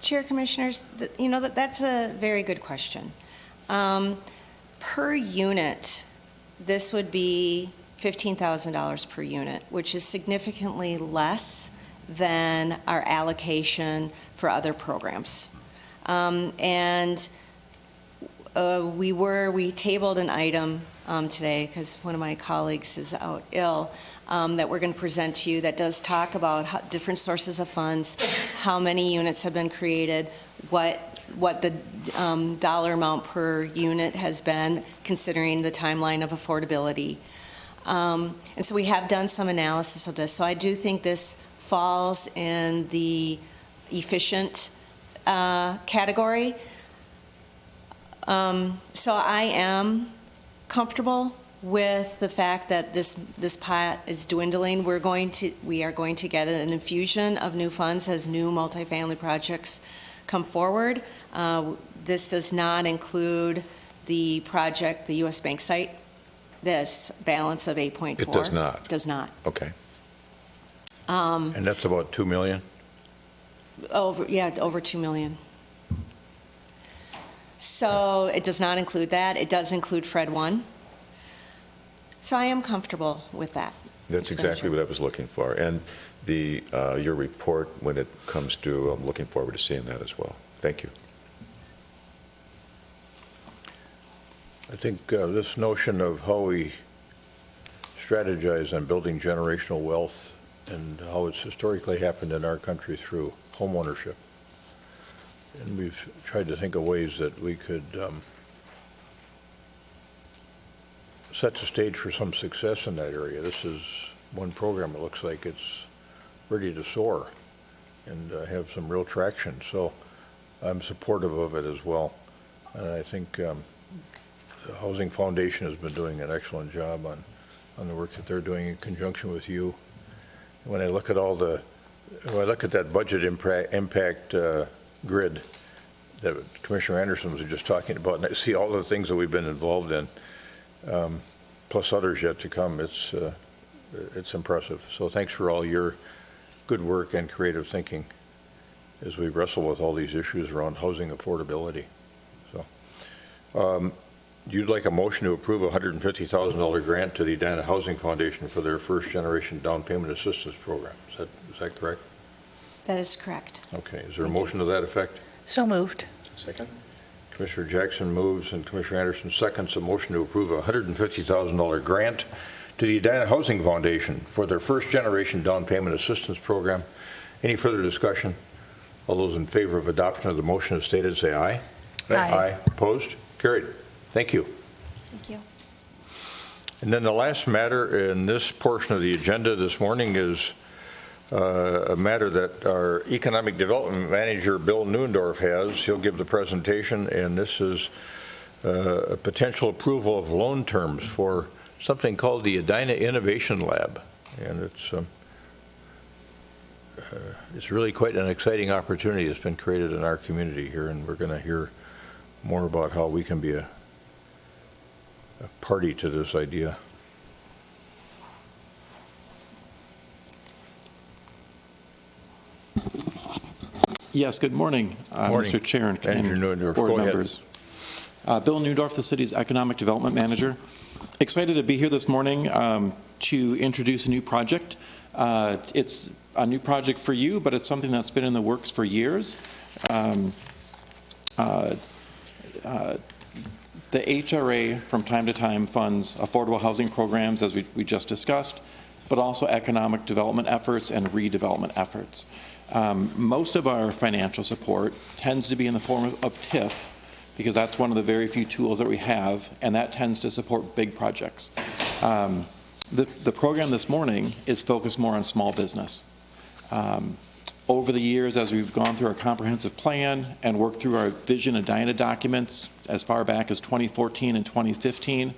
Chair, Commissioners, that's a very good question. Per unit, this would be $15,000 per unit, which is significantly less than our allocation for other programs. We tabled an item today, because one of my colleagues is out ill, that we're going to present to you, that does talk about different sources of funds, how many units have been created, what the dollar amount per unit has been, considering the timeline of affordability. And so we have done some analysis of this. So I do think this falls in the efficient category. So I am comfortable with the fact that this pot is dwindling. We are going to get an infusion of new funds as new multifamily projects come forward. This does not include the project, the U.S. Bank site. This balance of 8.4. It does not. Does not. Okay. And that's about $2 million? Over $2 million. So it does not include that. It does include Fred 1. So I am comfortable with that. That's exactly what I was looking for. And your report, when it comes due, I'm looking forward to seeing that as well. Thank you. I think this notion of how we strategize on building generational wealth and how it's historically happened in our country through home ownership. And we've tried to think of ways that we could set the stage for some success in that area. This is one program that looks like it's ready to soar and have some real traction. So I'm supportive of it as well. And I think the Housing Foundation has been doing an excellent job on the work that they're doing in conjunction with you. When I look at that budget impact grid that Commissioner Anderson was just talking about, and I see all the things that we've been involved in, plus others yet to come, it's impressive. So thanks for all your good work and creative thinking as we wrestle with all these issues around housing affordability. So, you'd like a motion to approve a $150,000 grant to the Edina Housing Foundation for their first generation down payment assistance program. Is that correct? That is correct. Okay. Is there a motion to that effect? So moved. Second. Commissioner Jackson moves and Commissioner Anderson seconds a motion to approve a $150,000 grant to the Edina Housing Foundation for their first generation down payment assistance program. Any further discussion? All those in favor of adoption of the motion as stated say aye. Aye. Aye. Opposed? Carried. Thank you. Thank you. And then the last matter in this portion of the agenda this morning is a matter that our Economic Development Manager, Bill Neuendorf, has. He'll give the presentation, and this is a potential approval of loan terms for something called the Edina Innovation Lab. And it's really quite an exciting opportunity that's been created in our community here, and we're going to hear more about how we can be a party to this idea. Yes, good morning, Morning. Mr. Chair and Manager Neuendorf, board go ahead. members. Bill Newdorf, the city's Economic Development Manager. Excited to be here this morning to introduce a new project. It's a new project for you, but it's something that's been in the works for years. The HRA from time to time funds affordable housing programs, as we just discussed, but also economic development efforts and redevelopment efforts. Most of our financial support tends to be in the form of TIF, because that's one of the very few tools that we have, and that tends to support big projects. The program this morning is focused more on small business. Over the years, as we've gone through our comprehensive plan and worked through our Vision Edina documents as far back as 2014 and 2015,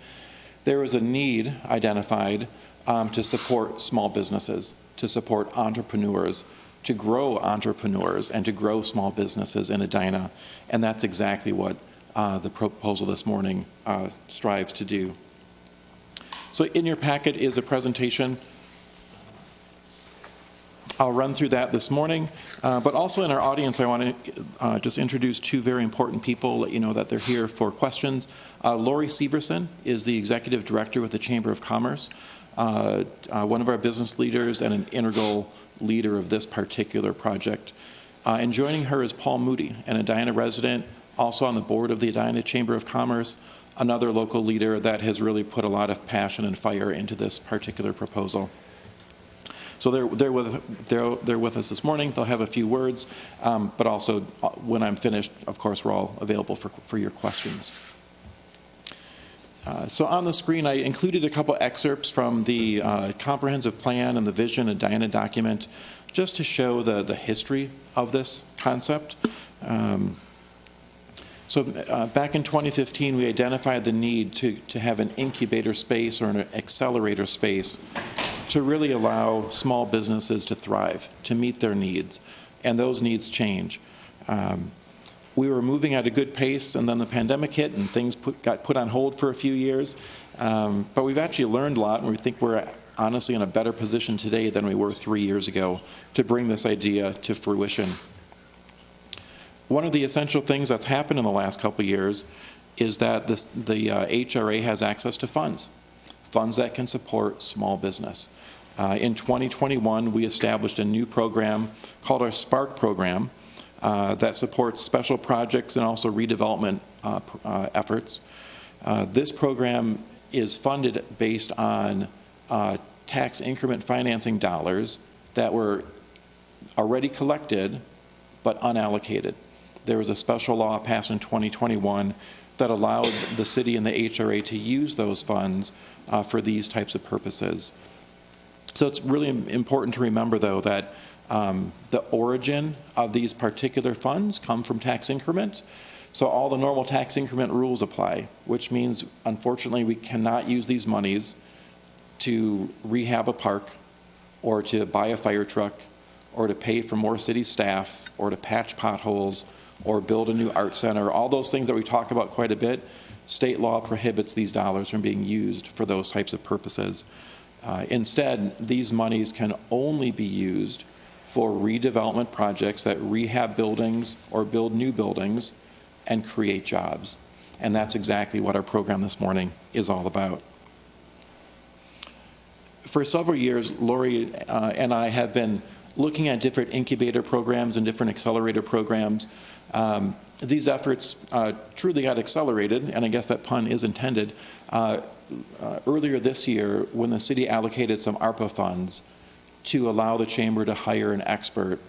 there was a need identified to support small businesses, to support entrepreneurs, to grow entrepreneurs, and to grow small businesses in Edina. And that's exactly what the proposal this morning strives to do. So in your packet is a presentation. I'll run through that this morning, but also in our audience, I want to just introduce two very important people, let you know that they're here for questions. Lori Severson is the Executive Director with the Chamber of Commerce, one of our business leaders and an integral leader of this particular project. And joining her is Paul Moody, an Edina resident, also on the board of the Edina Chamber of Commerce, another local leader that has really put a lot of passion and fire into this particular proposal. So they're with us this morning. They'll have a few words, but also when I'm finished, of course, we're all available for your questions. So on the screen, I included a couple excerpts from the comprehensive plan and the Vision Edina document, just to show the history of this concept. So back in 2015, we identified the need to have an incubator space or an accelerator space to really allow small businesses to thrive, to meet their needs, and those needs change. We were moving at a good pace, and then the pandemic hit, and things got put on hold for a few years. But we've actually learned a lot, and we think we're honestly in a better position today than we were 3 years ago to bring this idea to fruition. One of the essential things that's happened in the last couple of years is that the HRA has access to funds that can support small business. In 2021, we established a new program called our SPARK program that supports special projects and also redevelopment efforts. This program is funded based on tax increment financing dollars that were already collected but unallocated. There was a special law passed in 2021 that allowed the city and the HRA to use those funds for these types of purposes. So it's really important to remember, though, that the origin of these particular funds come from tax increment. So all the normal tax increment rules apply, which means, unfortunately, we cannot use these monies to rehab a park or to buy a fire truck or to pay for more city staff or to patch potholes or build a new art center. All those things that we talk about quite a bit, state law prohibits these dollars from being used for those types of purposes. Instead, these monies can only be used for redevelopment projects that rehab buildings or build new buildings and create jobs. And that's exactly what our program this morning is all about. For several years, Lori and I have been looking at different incubator programs and different accelerator programs. These efforts truly got accelerated, and I guess that pun is intended, earlier this year when the city allocated some ARPA funds to allow the chamber to hire an expert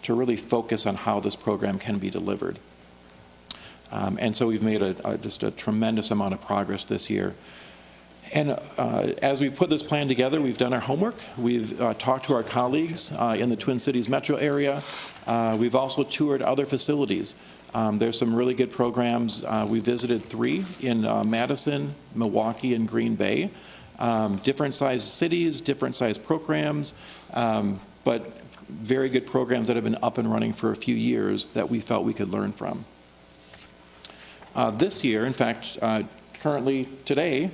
to really focus on how this program can be delivered. And so we've made just a tremendous amount of progress this year. And as we put this plan together, we've done our homework. We've talked to our colleagues in the Twin Cities metro area. We've also toured other facilities. There's some really good programs. We visited 3 in Madison, Milwaukee, and Green Bay. Different sized cities, different sized programs, but very good programs that have been up and running for a few years that we felt we could learn from. This year, in fact, currently today,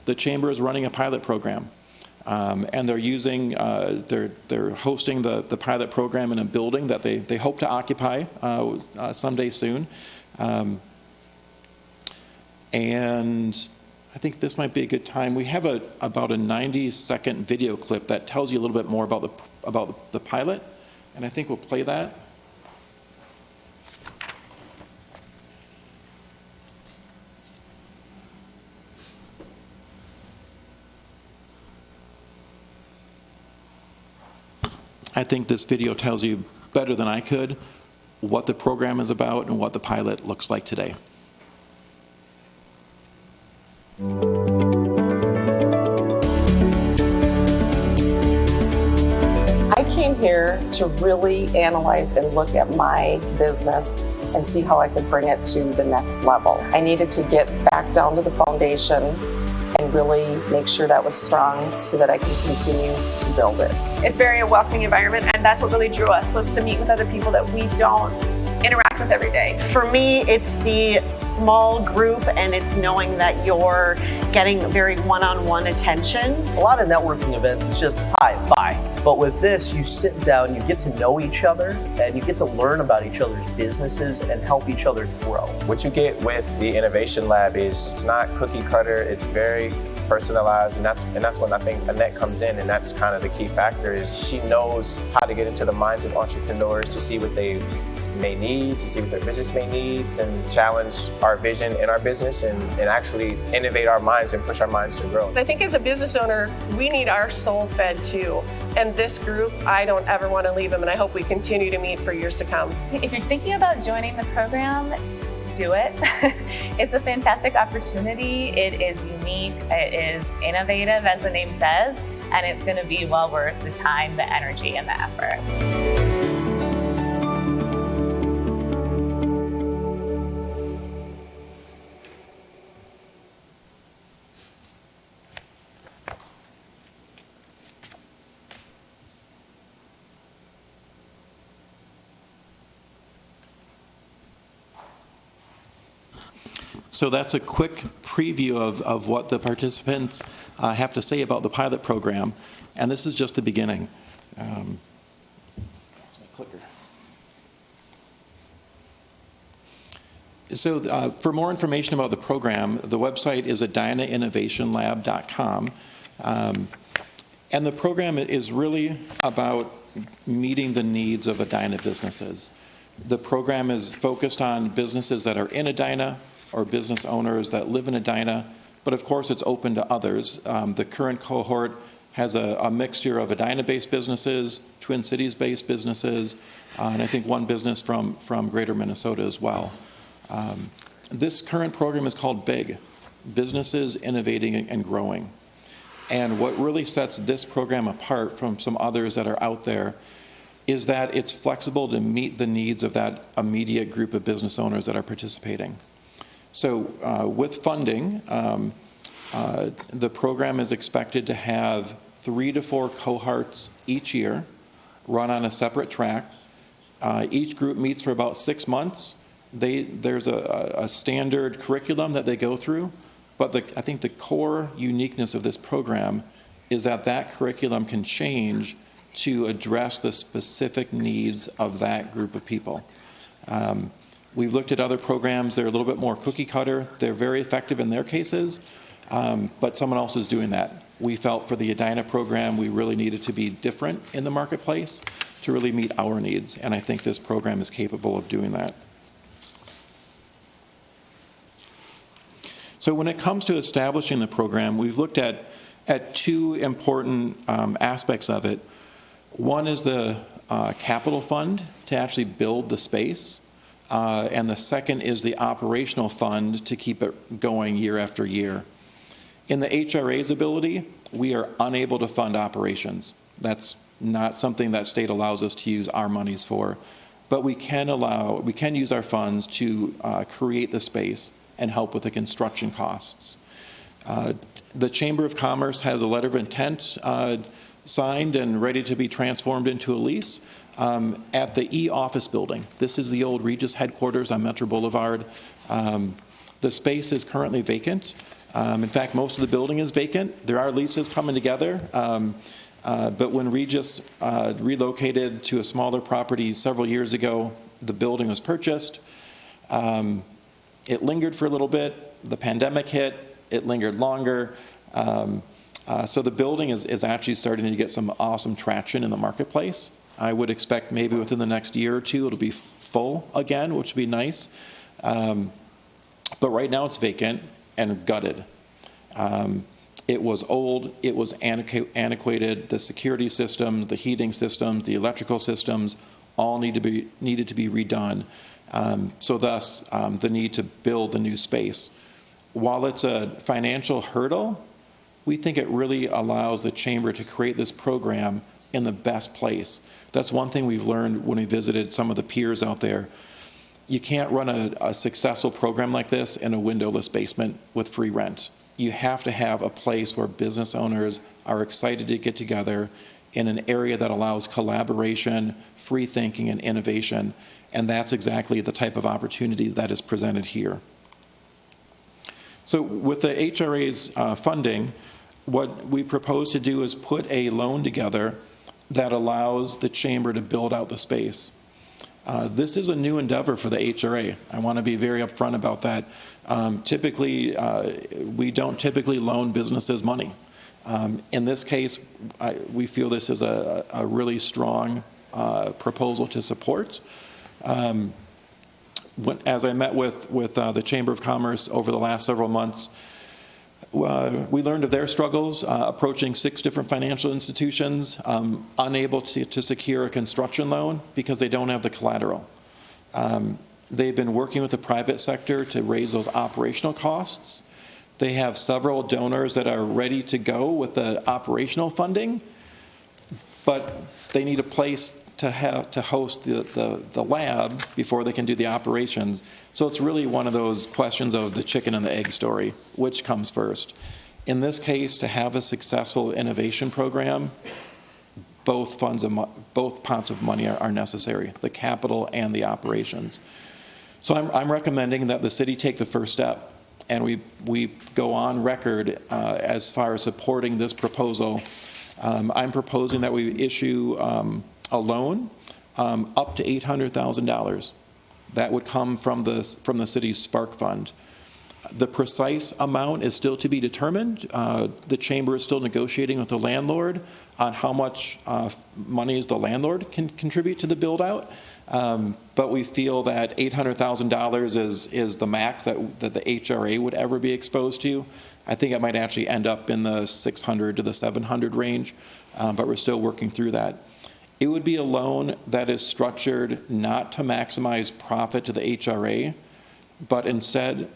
the Chamber is running a pilot program. And they're using, they're hosting the pilot program in a building that they hope to occupy someday soon. And I think this might be a good time. We have about a 90-second video clip that tells you a little bit more about the pilot, and I think we'll play that. I think this video tells you better than I could what the program is about and what the pilot looks like today. I came here to really analyze and look at my business and see how I could bring it to the next level. I needed to get back down to the foundation and really make sure that was strong so that I can continue to build it. It's very a welcoming environment, and that's what really drew us, was to meet with other people that we don't interact with every day. For me, it's the small group, and it's knowing that you're getting very one-on-one attention. A lot of networking events, it's just hi, bye. But with this, you sit down, you get to know each other, and you get to learn about each other's businesses and help each other grow. What you get with the Innovation Lab is it's not cookie cutter, it's very personalized, and that's when I think Annette comes in, and that's kind of the key factor, is she knows how to get into the minds of entrepreneurs to see what they may need, to see what their business may need, and challenge our vision in our business and actually innovate our minds and push our minds to grow. I think as a business owner, we need our soul fed too. And this group, I don't ever want to leave them, and I hope we continue to meet for years to come. If you're thinking about joining the program, do it. It's a fantastic opportunity. It is unique. It is innovative, as the name says, and it's going to be well worth the time, the energy, and the effort. So that's a quick preview of what the participants have to say about the pilot program, and this is just the beginning. That's my clicker. So for more information about the program, the website is edinainnovationlab.com, and the program is really about meeting the needs of Edina businesses. The program is focused on businesses that are in Edina, or business owners that live in Edina, but of course it's open to others. The current cohort has a mixture of Edina-based businesses, Twin Cities-based businesses, and I think one business from Greater Minnesota as well. This current program is called BIG, Businesses Innovating and Growing. And what really sets this program apart from some others that are out there is that it's flexible to meet the needs of that immediate group of business owners that are participating. So with funding, the program is expected to have 3 to 4 cohorts each year, run on a separate track. Each group meets for about 6 months. There's a standard curriculum that they go through, but I think the core uniqueness of this program is that curriculum can change to address the specific needs of that group of people. We've looked at other programs. They're a little bit more cookie cutter. They're very effective in their cases, but someone else is doing that. We felt for the Edina program, we really needed to be different in the marketplace to really meet our needs, and I think this program is capable of doing that. So when it comes to establishing the program, we've looked at 2 important aspects of it. One is the capital fund to actually build the space. And the second is the operational fund to keep it going year after year. In the HRA's ability, we are unable to fund operations. That's not something that state allows us to use our monies for, but we can use our funds to create the space and help with the construction costs. The Chamber of Commerce has a letter of intent signed and ready to be transformed into a lease. At the E-Office building. This is the old Regis headquarters on Metro Boulevard. The space is currently vacant. In fact, most of the building is vacant. There are leases coming together, but when Regis relocated to a smaller property several years ago, the building was purchased. It lingered for a little bit. The pandemic hit. It lingered longer. So the building is actually starting to get some awesome traction in the marketplace. I would expect maybe within the next year or two it'll be full again, which would be nice. But right now it's vacant and gutted. It was old, it was antiquated. The security systems, the heating systems, the electrical systems all needed to be redone. So thus, the need to build the new space. While it's a financial hurdle, we think it really allows the chamber to create this program in the best place. That's one thing we've learned when we visited some of the peers out there. You can't run a successful program like this in a windowless basement with free rent. You have to have a place where business owners are excited to get together in an area that allows collaboration, free thinking, and innovation. And that's exactly the type of opportunity that is presented here. So with the HRA's funding, what we propose to do is put a loan together that allows the chamber to build out the space. This is a new endeavor for the HRA. I want to be very upfront about that. Typically, we don't typically loan businesses money. In this case, we feel this is a really strong proposal to support. As I met with the Chamber of Commerce over the last several months, we learned of their struggles approaching 6 different financial institutions, unable to secure a construction loan because they don't have the collateral. They've been working with the private sector to raise those operational costs. They have several donors that are ready to go with the operational funding, but they need a place to host the lab before they can do the operations. So it's really one of those questions of the chicken and the egg story, which comes first. In this case, to have a successful innovation program, both pots of money are necessary, the capital and the operations. So I'm recommending that the city take the first step, and we go on record as far as supporting this proposal. I'm proposing that we issue a loan up to $800,000. That would come from the city's Spark Fund. The precise amount is still to be determined. The chamber is still negotiating with the landlord on how much money the landlord can contribute to the build out. But we feel that $800,000 is the max that the HRA would ever be exposed to. I think it might actually end up in the 600 to the 700 range, but we're still working through that. It would be a loan that is structured not to maximize profit to the HRA, but instead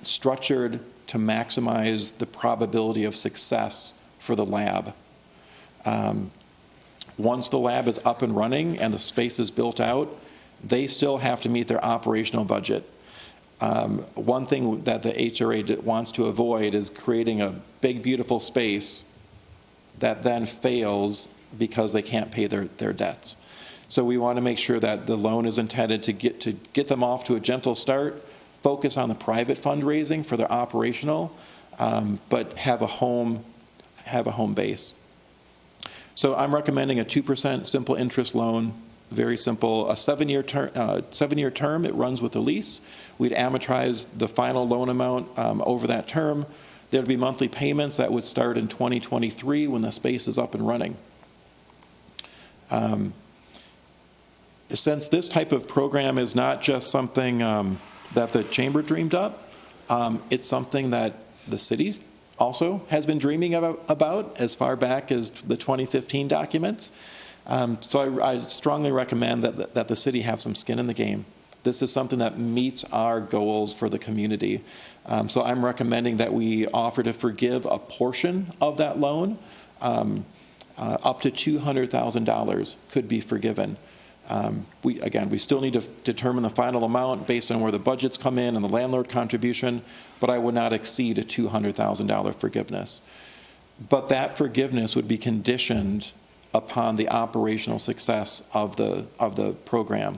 structured to maximize the probability of success for the lab. Once the lab is up and running and the space is built out, they still have to meet their operational budget. One thing that the HRA wants to avoid is creating a big, beautiful space that then fails because they can't pay their debts. So we want to make sure that the loan is intended to get them off to a gentle start, focus on the private fundraising for their operational, but have a home base. So I'm recommending a 2% simple interest loan, very simple, a 7-year term. It runs with the lease. We'd amortize the final loan amount over that term. There'd be monthly payments that would start in 2023 when the space is up and running. Since this type of program is not just something that the chamber dreamed up, it's something that the city also has been dreaming about as far back as the 2015 documents. So I strongly recommend that the city have some skin in the game. This is something that meets our goals for the community. So I'm recommending that we offer to forgive a portion of that loan. Up to $200,000 could be forgiven. We still need to determine the final amount based on where the budgets come in and the landlord contribution, but I would not exceed a $200,000 forgiveness. But that forgiveness would be conditioned upon the operational success of the program.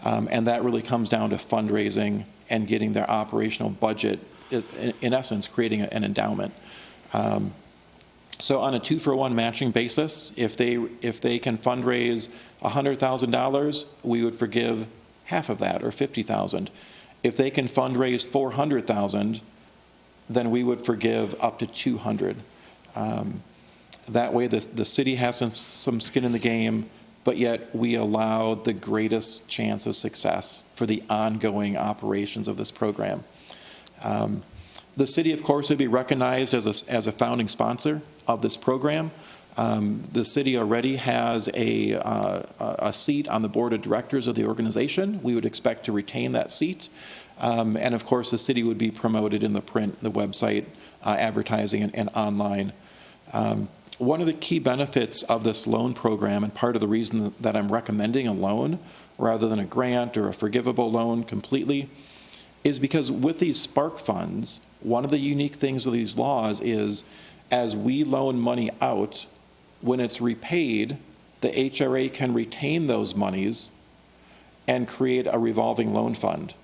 And that really comes down to fundraising and getting their operational budget, in essence, creating an endowment. So on a 2-for-1 matching basis, if they can fundraise $100,000, we would forgive half of that, or $50,000. If they can fundraise $400,000, then we would forgive up to $200,000. That way, the city has some skin in the game, but yet we allow the greatest chance of success for the ongoing operations of this program. The city, of course, would be recognized as a founding sponsor of this program. The city already has a seat on the board of directors of the organization. We would expect to retain that seat. And of course, the city would be promoted in the print, the website, advertising, and online. One of the key benefits of this loan program, and part of the reason that I'm recommending a loan rather than a grant or a forgivable loan completely, is because with these spark funds, one of the unique things of these laws is as we loan money out, when it's repaid, the HRA can retain those monies and create a revolving loan fund.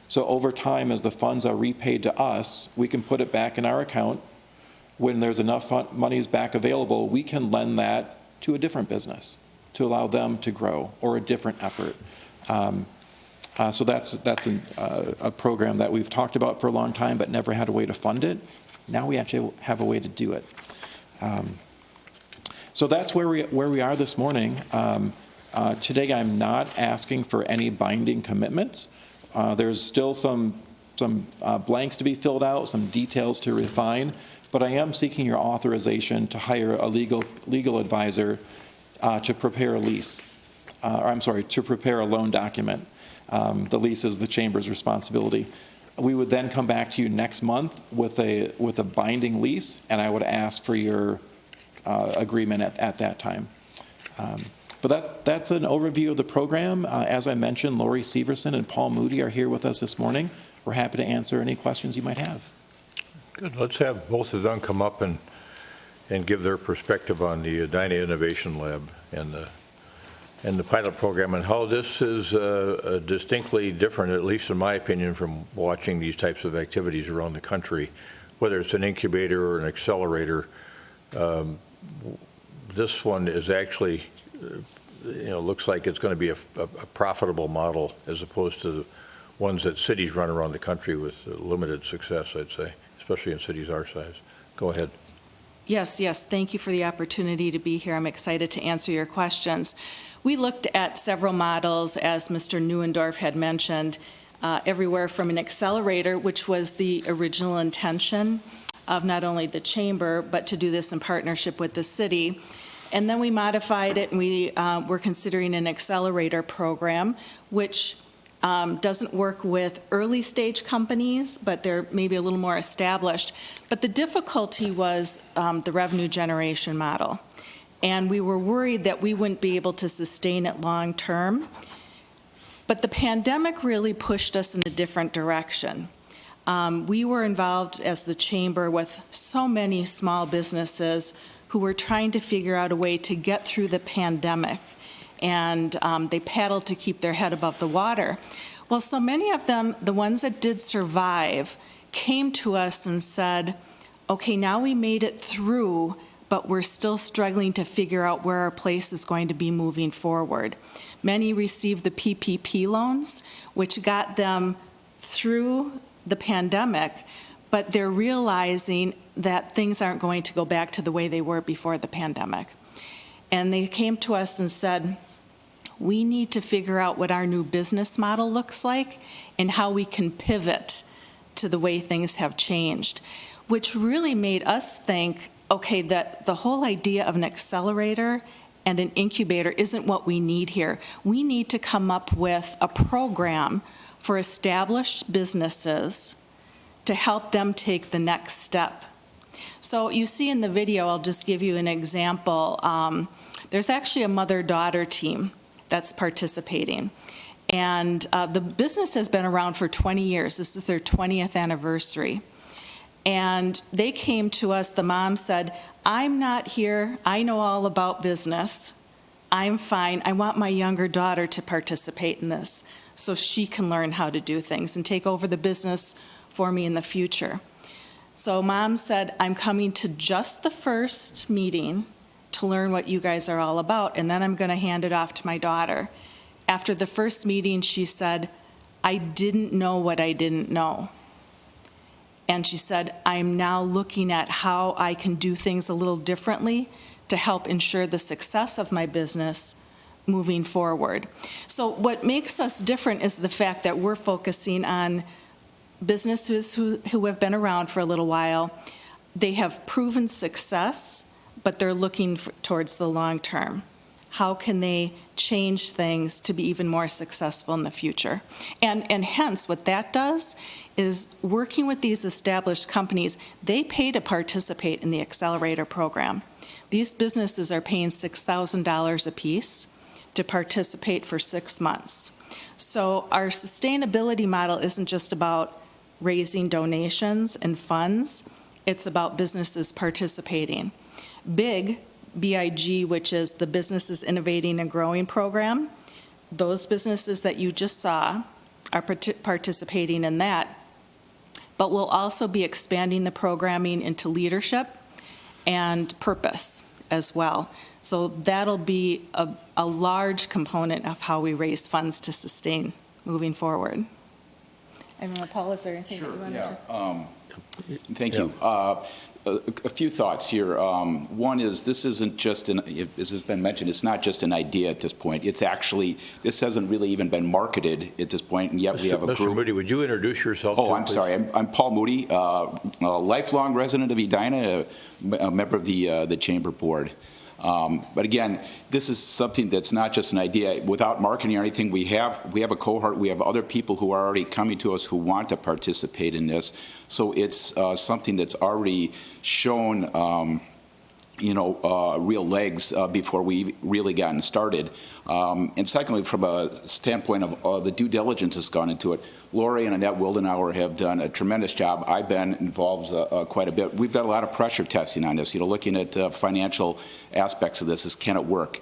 So over time, as the funds are repaid to us, we can put it back in our account. When there's enough monies back available, we can lend that to a different business to allow them to grow, or a different effort. So that's a program that we've talked about for a long time, but never had a way to fund it. Now we actually have a way to do it. So that's where we are this morning. Today, I'm not asking for any binding commitments. There's still some blanks to be filled out, some details to refine, but I am seeking your authorization to hire a legal advisor to prepare a lease. To prepare a loan document. The lease is the chamber's responsibility. We would then come back to you next month with a binding lease, and I would ask for your agreement at that time. But that's an overview of the program. As I mentioned, Lori Severson and Paul Moody are here with us this morning. We're happy to answer any questions you might have. Good. Let's have both of them come up and give their perspective on the Edina Innovation Lab and the pilot program, and how this is distinctly different, at least in my opinion, from watching these types of activities around the country, whether it's an incubator or an accelerator. This one is actually, looks like it's going to be a profitable model as opposed to the ones that cities run around the country with limited success, I'd say, especially in cities our size. Go ahead. Yes. Thank you for the opportunity to be here. I'm excited to answer your questions. We looked at several models, as Mr. Neuendorf had mentioned, everywhere from an accelerator, which was the original intention of not only the chamber, but to do this in partnership with the city. And then we modified it, and we were considering an accelerator program, which doesn't work with early stage companies, but they're maybe a little more established. But the difficulty was the revenue generation model. And we were worried that we wouldn't be able to sustain it long term. But the pandemic really pushed us in a different direction. We were involved as the chamber with so many small businesses who were trying to figure out a way to get through the pandemic. And they paddled to keep their head above the water. Well, so many of them, the ones that did survive, came to us and said, okay, now we made it through, but we're still struggling to figure out where our place is going to be moving forward. Many received the PPP loans, which got them through the pandemic, but they're realizing that things aren't going to go back to the way they were before the pandemic. And they came to us and said, we need to figure out what our new business model looks like and how we can pivot to the way things have changed, which really made us think, okay, that the whole idea of an accelerator and an incubator isn't what we need here. We need to come up with a program for established businesses to help them take the next step. So you see in the video, I'll just give you an example. There's actually a mother-daughter team that's participating. And the business has been around for 20 years. This is their 20th anniversary. And they came to us, the mom said, I'm not here, I know all about business, I'm fine, I want my younger daughter to participate in this so she can learn how to do things and take over the business for me in the future. So mom said, I'm coming to just the first meeting to learn what you guys are all about, and then I'm going to hand it off to my daughter. After the first meeting, she said, I didn't know what I didn't know. And she said, I'm now looking at how I can do things a little differently to help ensure the success of my business moving forward. So what makes us different is the fact that we're focusing on businesses who have been around for a little while. They have proven success, but they're looking towards the long term. How can they change things to be even more successful in the future? And hence, what that does is working with these established companies, they pay to participate in the accelerator program. These businesses are paying $6,000 apiece to participate for 6 months. So our sustainability model isn't just about raising donations and funds, it's about businesses participating. BIG, BIG, which is the Businesses Innovating and Growing program, those businesses that you just saw are participating in that, but we'll also be expanding the programming into leadership and purpose as well. So that'll be a large component of how we raise funds to sustain moving forward. I don't know, Paul, is there anything that you wanted to? Thank you. A few thoughts here. One is this isn't just as has been mentioned, it's not just an idea at this point. It's actually, this hasn't really even been marketed at this point, and yet we have a group. Mr. Moody, would you introduce yourself? Oh, I'm sorry. I'm Paul Moody, a lifelong resident of Edina, a member of the Chamber Board. But again, this is something that's not just an idea. Without marketing or anything, we have a cohort. We have other people who are already coming to us who want to participate in this. So it's something that's already shown, real legs before we really gotten started. And secondly, from a standpoint of the due diligence that's gone into it, Lori and Annette Wildenauer have done a tremendous job. I've been involved quite a bit. We've got a lot of pressure testing on this, looking at financial aspects of this. Can it work?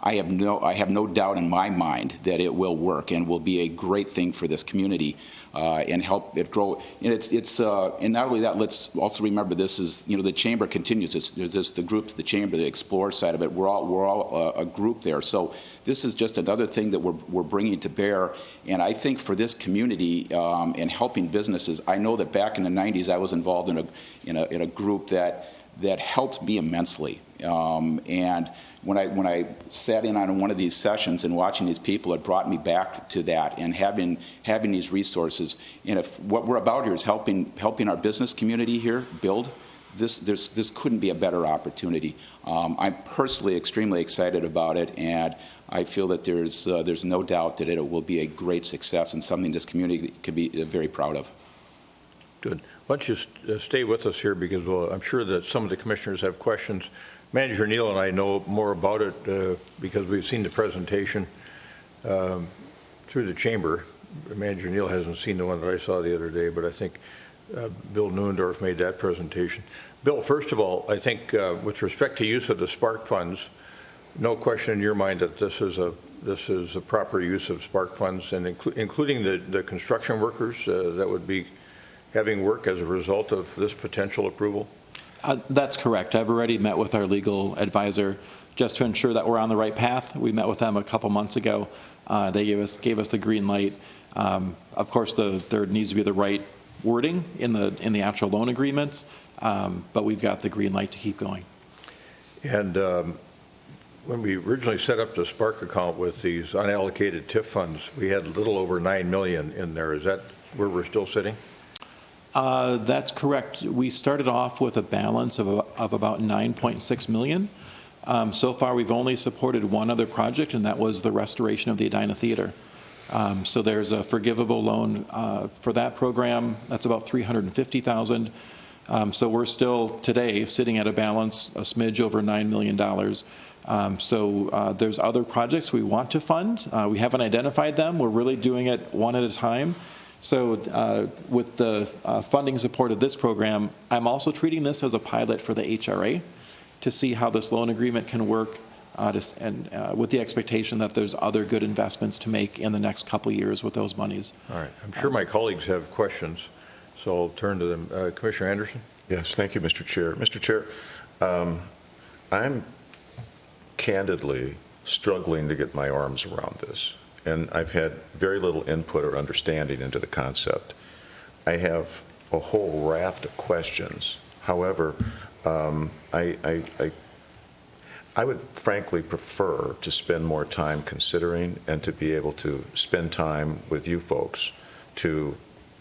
I have no doubt in my mind that it will work and will be a great thing for this community and help it grow. And and not only that, let's also remember this is the chamber continues. There's the group, the chamber, the Explore side of it. We're all a group there. So this is just another thing that we're bringing to bear. And I think for this community and helping businesses, I know that back in the 90s I was involved in a group that helped me immensely. And when I sat in on one of these sessions and watching these people, it brought me back to that and having these resources. And if what we're about here is helping our business community here build, this couldn't be a better opportunity. I'm personally extremely excited about it, and I feel that there's no doubt that it will be a great success and something this community could be very proud of. Good. Why don't you stay with us here, because I'm sure that some of the commissioners have questions. Manager Neal and I know more about it because we've seen the presentation through the chamber. Manager Neal hasn't seen the one that I saw the other day, but I think Bill Neuendorf made that presentation. Bill, first of all, I think with respect to use of the Spark funds, no question in your mind that this is a proper use of Spark funds, and including the construction workers that would be having work as a result of this potential approval? That's correct. I've already met with our legal advisor just to ensure that we're on the right path. We met with them a couple months ago. They gave us the green light. Of course, there needs to be the right wording in the actual loan agreements, but we've got the green light to keep going. And when we originally set up the Spark account with these unallocated TIF funds, we had a little over $9 million in there. Is that where we're still sitting? That's correct. We started off with a balance of about $9.6 million. So far, we've only supported one other project, and that was the restoration of the Edina Theater. So there's a forgivable loan for that program. That's about $350,000. So we're still today sitting at a balance a smidge over $9 million. So there's other projects we want to fund. We haven't identified them. We're really doing it one at a time. So with the funding support of this program, I'm also treating this as a pilot for the HRA to see how this loan agreement can work, and with the expectation that there's other good investments to make in the next couple years with those monies. All right. I'm sure my colleagues have questions, so I'll turn to them. Commissioner Anderson? Yes, thank you, Mr. Chair. Mr. Chair, I'm candidly struggling to get my arms around this. and I've had very little input or understanding into the concept. I have a whole raft of questions. However, I would frankly prefer to spend more time considering and to be able to spend time with you folks to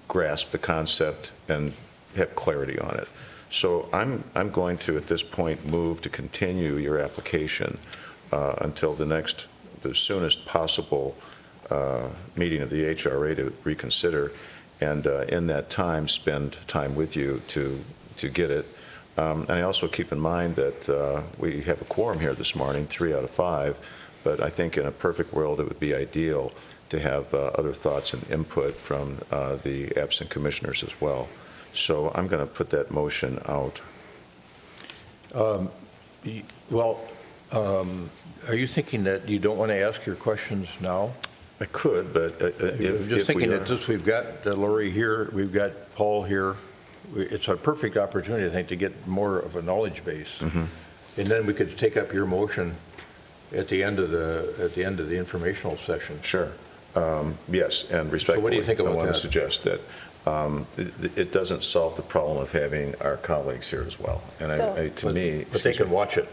grasp the concept and have clarity on it. So I'm going to, at this point, move to continue your application until the soonest possible meeting of the HRA to reconsider, and in that time, spend time with you to get it. And I also keep in mind that we have a quorum here this morning, 3 out of 5, but I think in a perfect world it would be ideal to have other thoughts and input from the absent commissioners as well. So I'm going to put that motion out. Are you thinking that you don't want to ask your questions now? I could, but I'm just thinking that we've got Lori here, we've got Paul here. It's a perfect opportunity, I think, to get more of a knowledge base. Mm-hmm. And then we could take up your motion at the end of the informational session. Sure. Yes, and respectfully, So what do you think about I want that? to suggest that it doesn't solve the problem of having our colleagues here as well. And So- But they can watch it.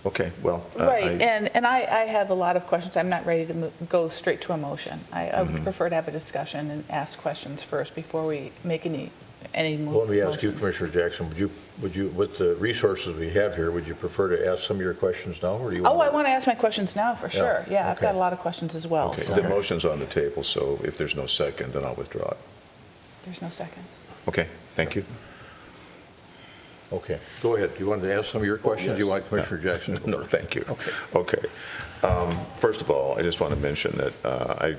Okay, well. Right, and I have a lot of questions. I'm not ready to go straight to a motion. I would prefer to have a discussion and ask questions first before we make any move. Well, let me ask you, Commissioner Jackson, would you, with the resources we have here, would you prefer to ask some of your questions now, or do you want Oh, I want to ask my questions now, for sure. Yeah, I've okay. got a lot of questions as well. Okay, So the motion's on the table, so if there's no second, then I'll withdraw it. there's no second. Okay, thank you. Okay, go ahead. You wanted to ask some of your questions? yes. You want Commissioner Jackson to go No, first? thank you. Okay. Okay. First of all, I just want to mention that I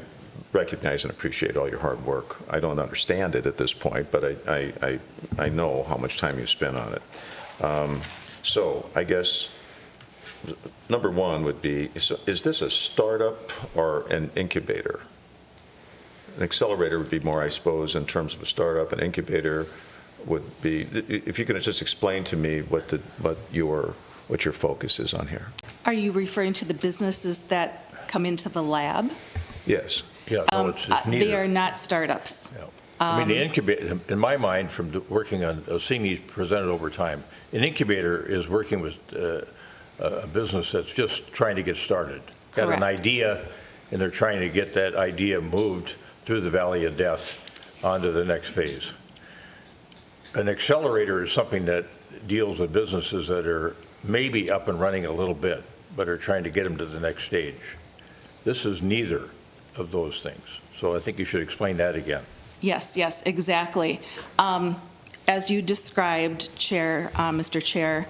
recognize and appreciate all your hard work. I don't understand it at this point, but I know how much time you spent on it. So I guess number one would be, is this a startup or an incubator? An accelerator would be more, I suppose, in terms of a startup. An incubator would be, if you could just explain to me what your focus is on here. Are you referring to the businesses that come into the lab? Yes. Yeah, no, it's neither. They are not startups. Yeah. I mean, the incubator, in my mind, from working on, seeing these presented over time, an incubator is working with a business that's just trying to get started. Got an Correct. idea, and they're trying to get that idea moved through the valley of death onto the next phase. An accelerator is something that deals with businesses that are maybe up and running a little bit, but are trying to get them to the next stage. This is neither of those things. So I think you should explain that again. Yes, exactly. As you described, Mr. Chair,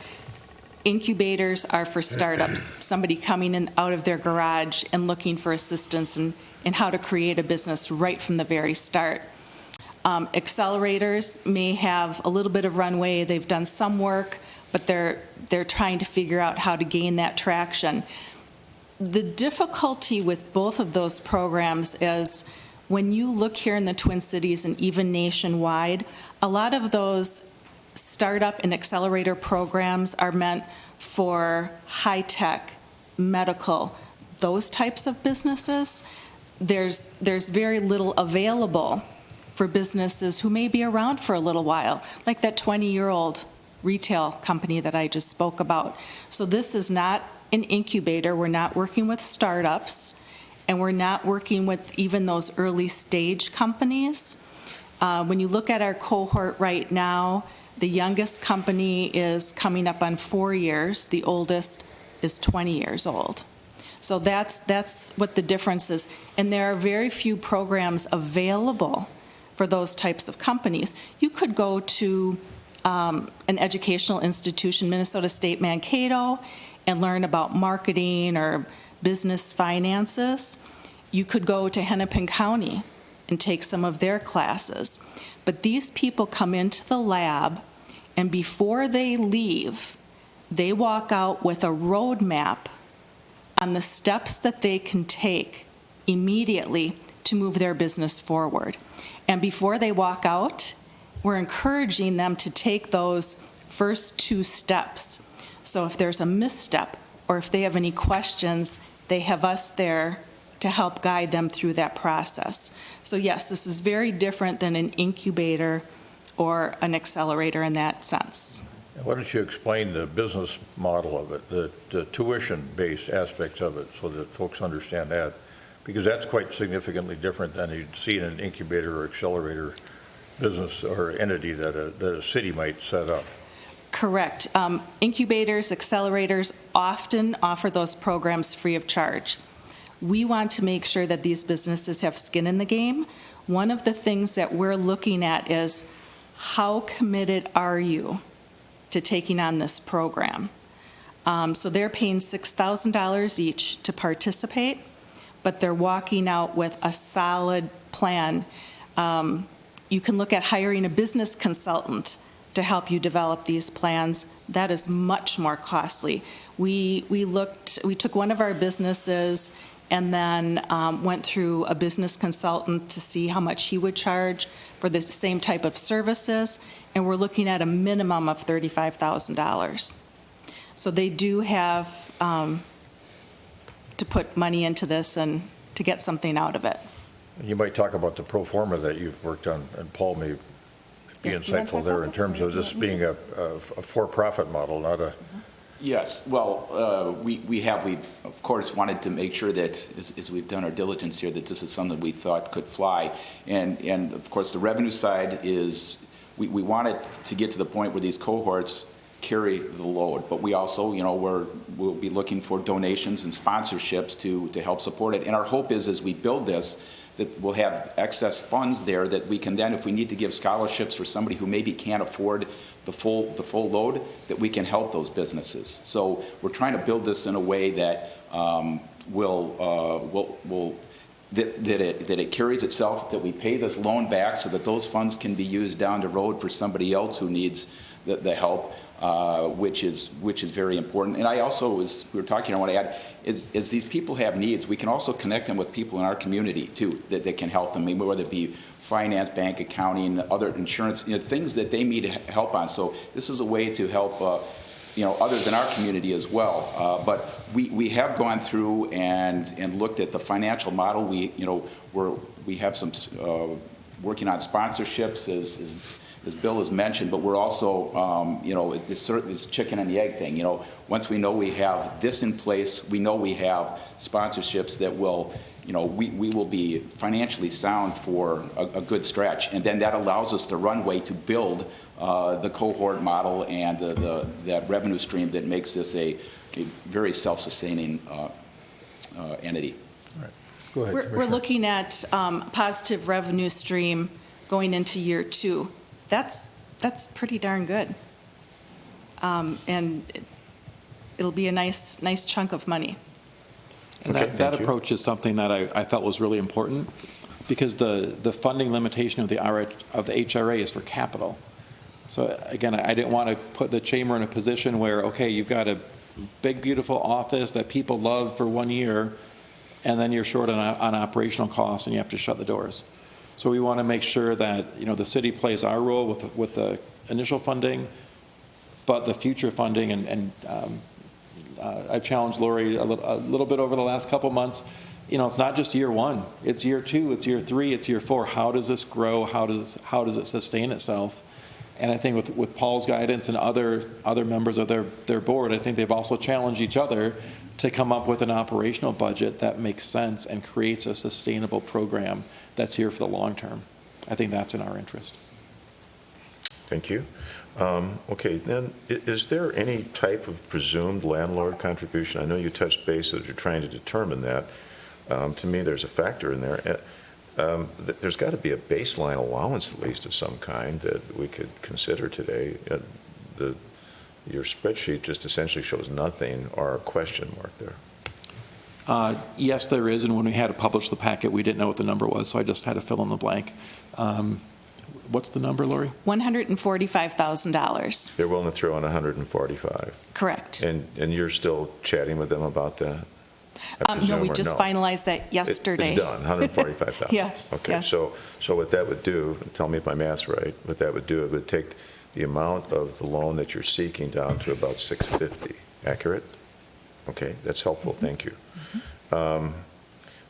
incubators are for startups, somebody coming in out of their garage and looking for assistance in how to create a business right from the very start. Accelerators may have a little bit of runway. They've done some work, but they're trying to figure out how to gain that traction. The difficulty with both of those programs is when you look here in the Twin Cities and even nationwide, a lot of those startup and accelerator programs are meant for high-tech, medical, those types of businesses. There's very little available for businesses who may be around for a little while, like that 20-year-old retail company that I just spoke about. So this is not an incubator. We're not working with startups, and we're not working with even those early stage companies. When you look at our cohort right now, the youngest company is coming up on 4 years. The oldest is 20 years old. So that's what the difference is. And there are very few programs available for those types of companies. You could go to an educational institution, Minnesota State Mankato, and learn about marketing or business finances. You could go to Hennepin County and take some of their classes. But these people come into the lab, and before they leave, they walk out with a roadmap on the steps that they can take immediately to move their business forward. And before they walk out, we're encouraging them to take those first 2 steps. So if there's a misstep or if they have any questions, they have us there to help guide them through that process. So yes, this is very different than an incubator or an accelerator in that sense. Why don't you explain the business model of it, the tuition-based aspects of it, so that folks understand that? Because that's quite significantly different than you'd see in an incubator or accelerator business or entity that a city might set up. Correct. Incubators, accelerators often offer those programs free of charge. We want to make sure that these businesses have skin in the game. One of the things that we're looking at is how committed are you to taking on this program? So they're paying $6,000 each to participate, but they're walking out with a solid plan. You can look at hiring a business consultant to help you develop these plans. That is much more costly. We took one of our businesses and then went through a business consultant to see how much he would charge for the same type of services, and we're looking at a minimum of $35,000. So they do have to put money into this and to get something out of it. You might talk about the pro forma that you've worked on, and Paul may be Yes, do you want to insightful talk there about in that? terms of this being a for-profit model, not a... Yes, well, we've of course wanted to make sure that as we've done our diligence here, that this is something we thought could fly. And of course, the revenue side is, we wanted to get to the point where these cohorts carry the load, but we also, we'll be looking for donations and sponsorships to help support it. And our hope is, as we build this, that we'll have excess funds there that we can then, if we need to give scholarships for somebody who maybe can't afford the full load, that we can help those businesses. So we're trying to build this in a way that that it carries itself, that we pay this loan back so that those funds can be used down the road for somebody else who needs the help, which is very important. And I also, as we were talking, I want to add, is these people have needs, we can also connect them with people in our community too that can help them, whether it be finance, bank, accounting, other insurance, things that they need help on. So this is a way to help others in our community as well. But we have gone through and looked at the financial model. We have some working on sponsorships as Bill has mentioned, but we're also, it's chicken and the egg thing. Once we know we have this in place, we know we have sponsorships that will, we will be financially sound for a good stretch. And then that allows us the runway to build the cohort model and that revenue stream that makes this a very self-sustaining entity. All right. Go ahead. We're looking at positive revenue stream going into year 2. That's pretty darn good. And it'll be a nice chunk of money. And that approach is something that I felt was really important, because the funding limitation of the HRA is for capital. So again, I didn't want to put the chamber in a position where, okay, you've got a big, beautiful office that people love for 1 year, and then you're short on operational costs and you have to shut the doors. So we want to make sure that the city plays our role with the initial funding, but the future funding, and I've challenged Lori a little bit over the last couple months. It's not just year 1; it's year 2, it's year 3, it's year 4. How does this grow? How does it sustain itself? And I think with Paul's guidance and other members of their board, I think they've also challenged each other to come up with an operational budget that makes sense and creates a sustainable program that's here for the long term. I think that's in our interest. Thank you. Okay, then, is there any type of presumed landlord contribution? I know you touched base that you're trying to determine that. To me, there's a factor in there. There's got to be a baseline allowance, at least of some kind, that we could consider today. Your spreadsheet just essentially shows nothing or a question mark there. Yes, there is, and when we had to publish the packet, we didn't know what the number was, so I just had to fill in the blank. What's the number, Lori? $145,000. They're willing to throw in 145. Correct. And you're still chatting with them about that? No, we just finalized that yesterday. It's done, 145,000. Yes. Okay, yes. so what that would do, tell me if my math's right, what that would do, it would take the amount of the loan that you're seeking down to about $650. Accurate? Okay, that's helpful, thank you.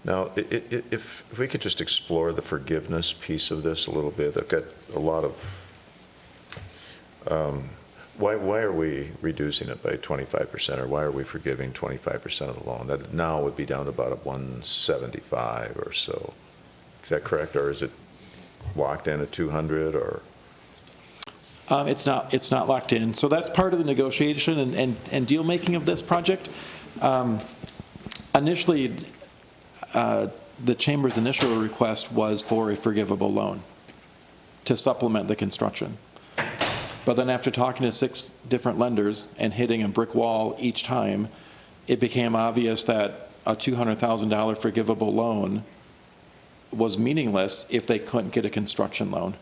Now, if we could just explore the forgiveness piece of this a little bit. I've got a lot of, why are we reducing it by 25%, or why are we forgiving 25% of the loan? That now would be down to about a 175 or so. Is that correct, or is it locked in at 200, or? It's not locked in. So that's part of the negotiation and deal making of this project. Initially, the Chamber's initial request was for a forgivable loan to supplement the construction. But then after talking to 6 different lenders and hitting a brick wall each time, it became obvious that a $200,000 forgivable loan was meaningless if they couldn't get a construction loan.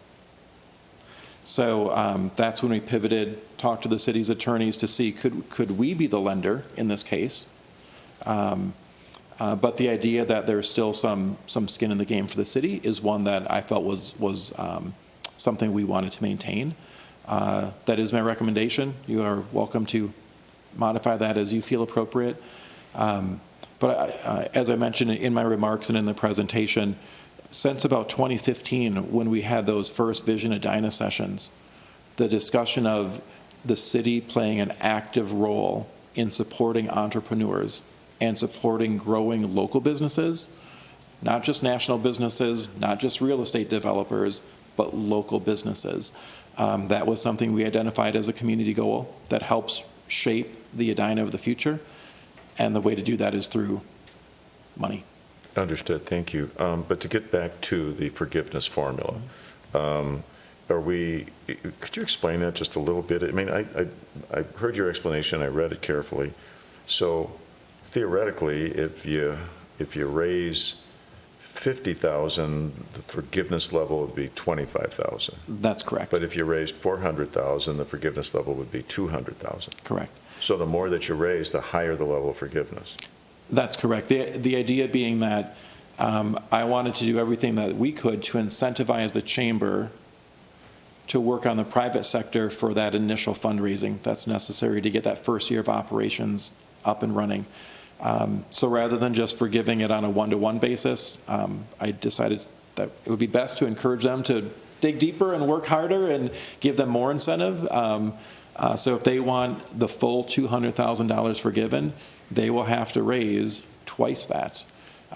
So that's when we pivoted, talked to the city's attorneys to see could we be the lender in this case. But the idea that there's still some skin in the game for the city is one that I felt was something we wanted to maintain. That is my recommendation. You are welcome to modify that as you feel appropriate. But as I mentioned in my remarks and in the presentation, since about 2015, when we had those first Vision Edina sessions, the discussion of the city playing an active role in supporting entrepreneurs and supporting growing local businesses, not just national businesses, not just real estate developers, but local businesses. That was something we identified as a community goal that helps shape the Edina of the future. And the way to do that is through money. Understood, thank you. But to get back to the forgiveness formula, could you explain that just a little bit? I mean, I heard your explanation, I read it carefully. So theoretically, if you raise 50,000, the forgiveness level would be 25,000. That's correct. But if you raised 400,000, the forgiveness level would be 200,000. Correct. So the more that you raise, the higher the level of forgiveness. That's correct. The idea being that I wanted to do everything that we could to incentivize the chamber to work on the private sector for that initial fundraising that's necessary to get that first year of operations up and running. So rather than just forgiving it on a one-to-one basis, I decided that it would be best to encourage them to dig deeper and work harder and give them more incentive. So if they want the full $200,000 forgiven, they will have to raise twice that.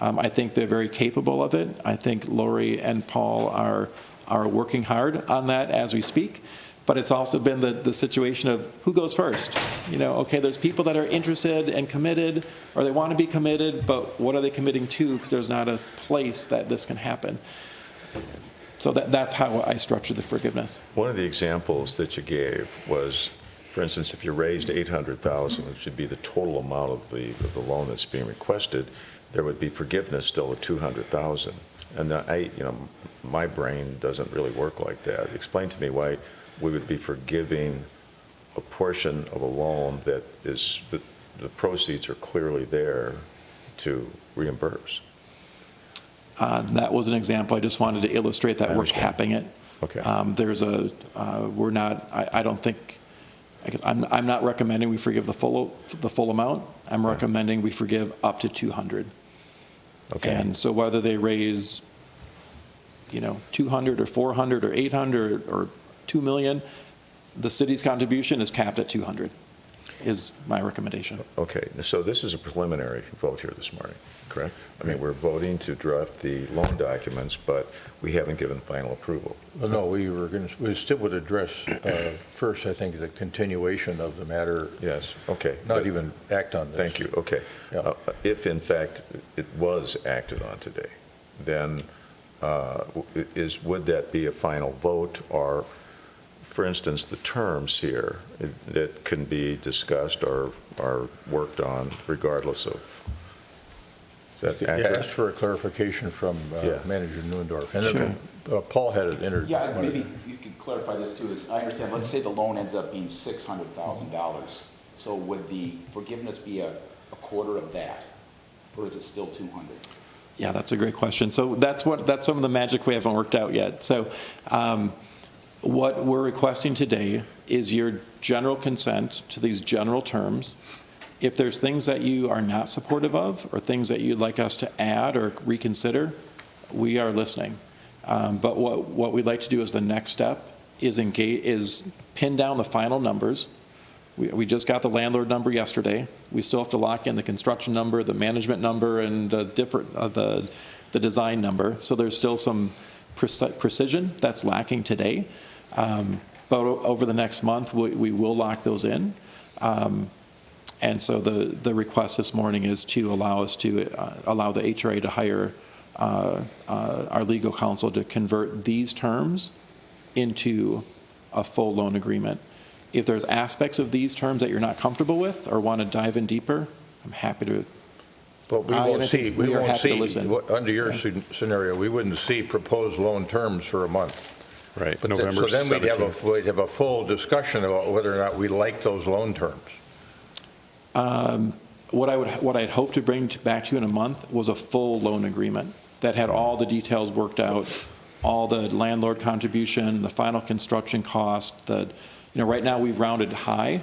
I think they're very capable of it. I think Lori and Paul are working hard on that as we speak. But it's also been the situation of who goes first. Okay, there's people that are interested and committed, or they want to be committed, but what are they committing to? Because there's not a place that this can happen. So that's how I structured the forgiveness. One of the examples that you gave was, for instance, if you raised $800,000, which should be the total amount of the loan that's being requested, there would be forgiveness still of $200,000. And my brain doesn't really work like that. Explain to me why we would be forgiving a portion of a loan that is the proceeds are clearly there to reimburse. That was an example. I just wanted to illustrate that we're capping it. Okay. We're not. I don't think. I guess I'm not recommending we forgive the full amount. I'm recommending we forgive up to 200. Okay. And so whether they raise, 200 or 400 or 800 or 2 million, the city's contribution is capped at 200. Is my recommendation. Okay. So this is a preliminary vote here this morning, correct? I mean, we're voting to draft the loan documents, but we haven't given final approval. Well, no, we still would address first, I think, the continuation of the matter. Yes, okay. Not even act on this. Thank you, okay. Yeah. If in fact it was acted on today, then would that be a final vote, or, for instance, the terms here that can be discussed or worked on regardless of? Is that accurate? Yeah, asked for a clarification from Manager Neuendorf. And Sure. then, Paul had it entered. Yeah, maybe you could clarify this too. As I understand, let's say the loan ends up being $600,000. So would the forgiveness be a quarter of that, or is it still 200? Yeah, that's a great question. So that's some of the magic we haven't worked out yet. So what we're requesting today is your general consent to these general terms If there's things that you are not supportive of or things that you'd like us to add or reconsider, we are listening. But what we'd like to do as the next step is pin down the final numbers. We just got the landlord number yesterday. We still have to lock in the construction number, the management number, and the design number. So there's still some precision that's lacking today. But over the next month, we will lock those in. And so the request this morning is to allow us to allow the HRA to hire our legal counsel to convert these terms into a full loan agreement. If there's aspects of these terms that you're not comfortable with or want to dive in deeper, I'm happy to. But we won't see, under your Yeah. scenario, we wouldn't see proposed loan terms for a month. Right, But November so then we'd 17th. have a full discussion about whether or not we like those loan terms. What I'd hope to bring back to you in a month was a full loan agreement that had all the details worked out, all the landlord contribution, the final construction cost. Right now we've rounded high.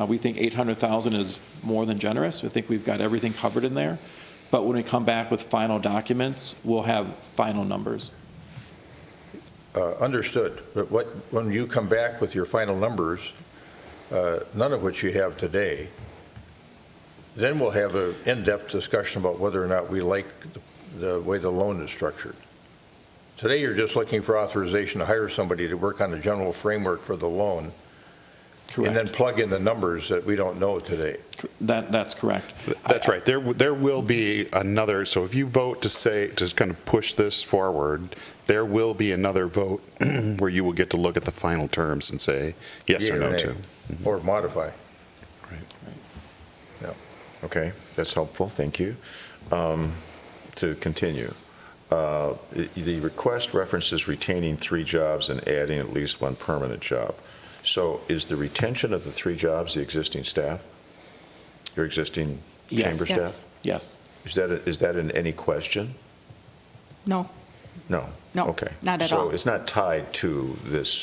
We think 800,000 is more than generous. I think we've got everything covered in there. But when we come back with final documents, we'll have final numbers. Understood. But when you come back with your final numbers, none of which you have today, then we'll have an in-depth discussion about whether or not we like the way the loan is structured. Today, you're just looking for authorization to hire somebody to work on a general framework for the loan. Correct. And then plug in the numbers that we don't know today. That's correct. That's right. There will be another, so if you vote to kind of push this forward, there will be another vote where you will get to look at the final terms and say yes or no to. Or modify. Right. Yeah. Okay, that's helpful, thank you. To continue, the request references retaining 3 jobs and adding at least 1 permanent job. So is the retention of the 3 jobs the existing staff? Your existing chamber staff? Yes. Is that in any question? No. No? No, Okay. not at all. So it's not tied to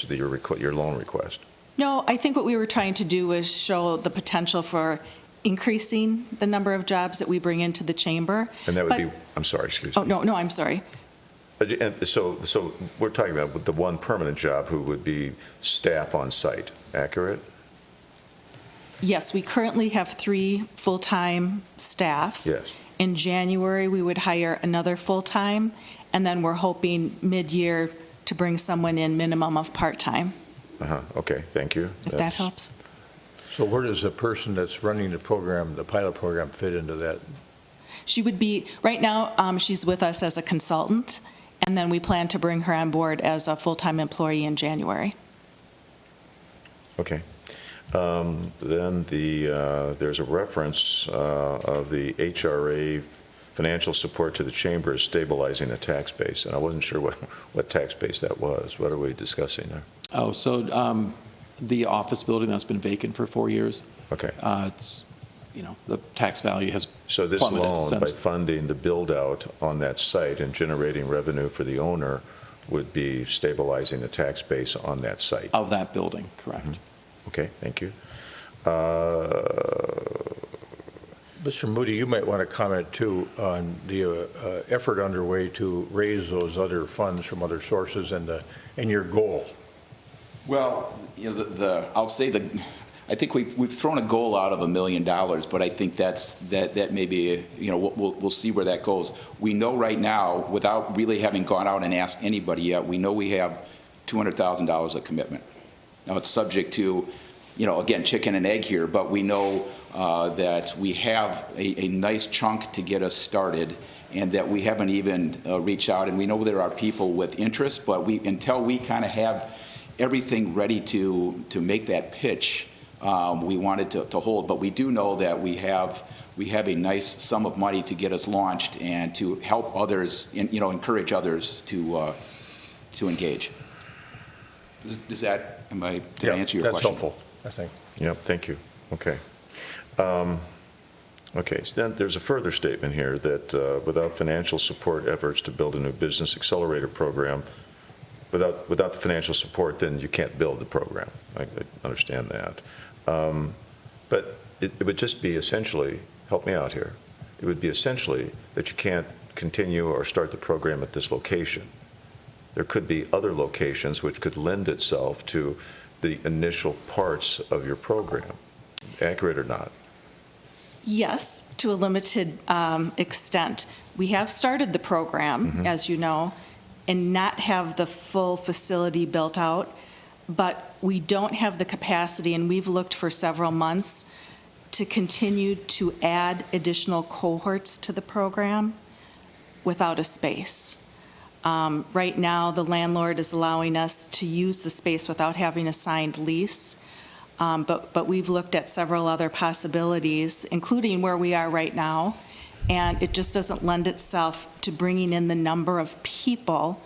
your loan request? No, I think what we were trying to do was show the potential for increasing the number of jobs that we bring into the chamber. And that would be, I'm sorry, excuse me. Oh, no, I'm sorry. And so we're talking about with the 1 permanent job who would be staff on site, accurate? Yes, we currently have 3 full-time staff. Yes. In January, we would hire another full-time, and then we're hoping mid-year to bring someone in minimum of part-time, Okay, thank you. if that helps. So where does the person that's running the program, the pilot program, fit into that? She would be, right now, she's with us as a consultant, and then we plan to bring her on board as a full-time employee in January. Okay. Then there's a reference of the HRA financial support to the chamber is stabilizing the tax base, and I wasn't sure what tax base that was. What are we discussing there? Oh, so the office building that's been vacant for 4 years. Okay. It's, the tax value has So this plummeted loan, by since. funding the build-out on that site and generating revenue for the owner, would be stabilizing the tax base on that site? Of that building, correct. Okay, thank you. Mr. Moody, you might want to comment too on the effort underway to raise those other funds from other sources and your goal. Well, I'll say I think we've thrown a goal out of $1 million, but I think that may be, we'll see where that goes. We know right now, without really having gone out and asked anybody yet, we know we have $200,000 of commitment. Now it's subject to, again, chicken and egg here, but we know that we have a nice chunk to get us started, and that we haven't even reached out. And we know there are people with interest, but until we kind of have everything ready to make that pitch, we wanted to hold. But we do know that we have a nice sum of money to get us launched and to help others, encourage others to engage. Did I answer your question? That's helpful, I think. Yep, thank you. Okay. Okay, so then there's a further statement here that without financial support efforts to build a new business accelerator program, without the financial support, then you can't build the program. I understand that. But it would just be essentially, help me out here, it would be essentially that you can't continue or start the program at this location. There could be other locations which could lend itself to the initial parts of your program. Accurate or not? Yes, to a limited extent. We have started the program, as you know, and not have the full facility built out, but we don't have the capacity, and we've looked for several months to continue to add additional cohorts to the program without a space. Right now, the landlord is allowing us to use the space without having a signed lease, but we've looked at several other possibilities, including where we are right now, and it just doesn't lend itself to bringing in the number of people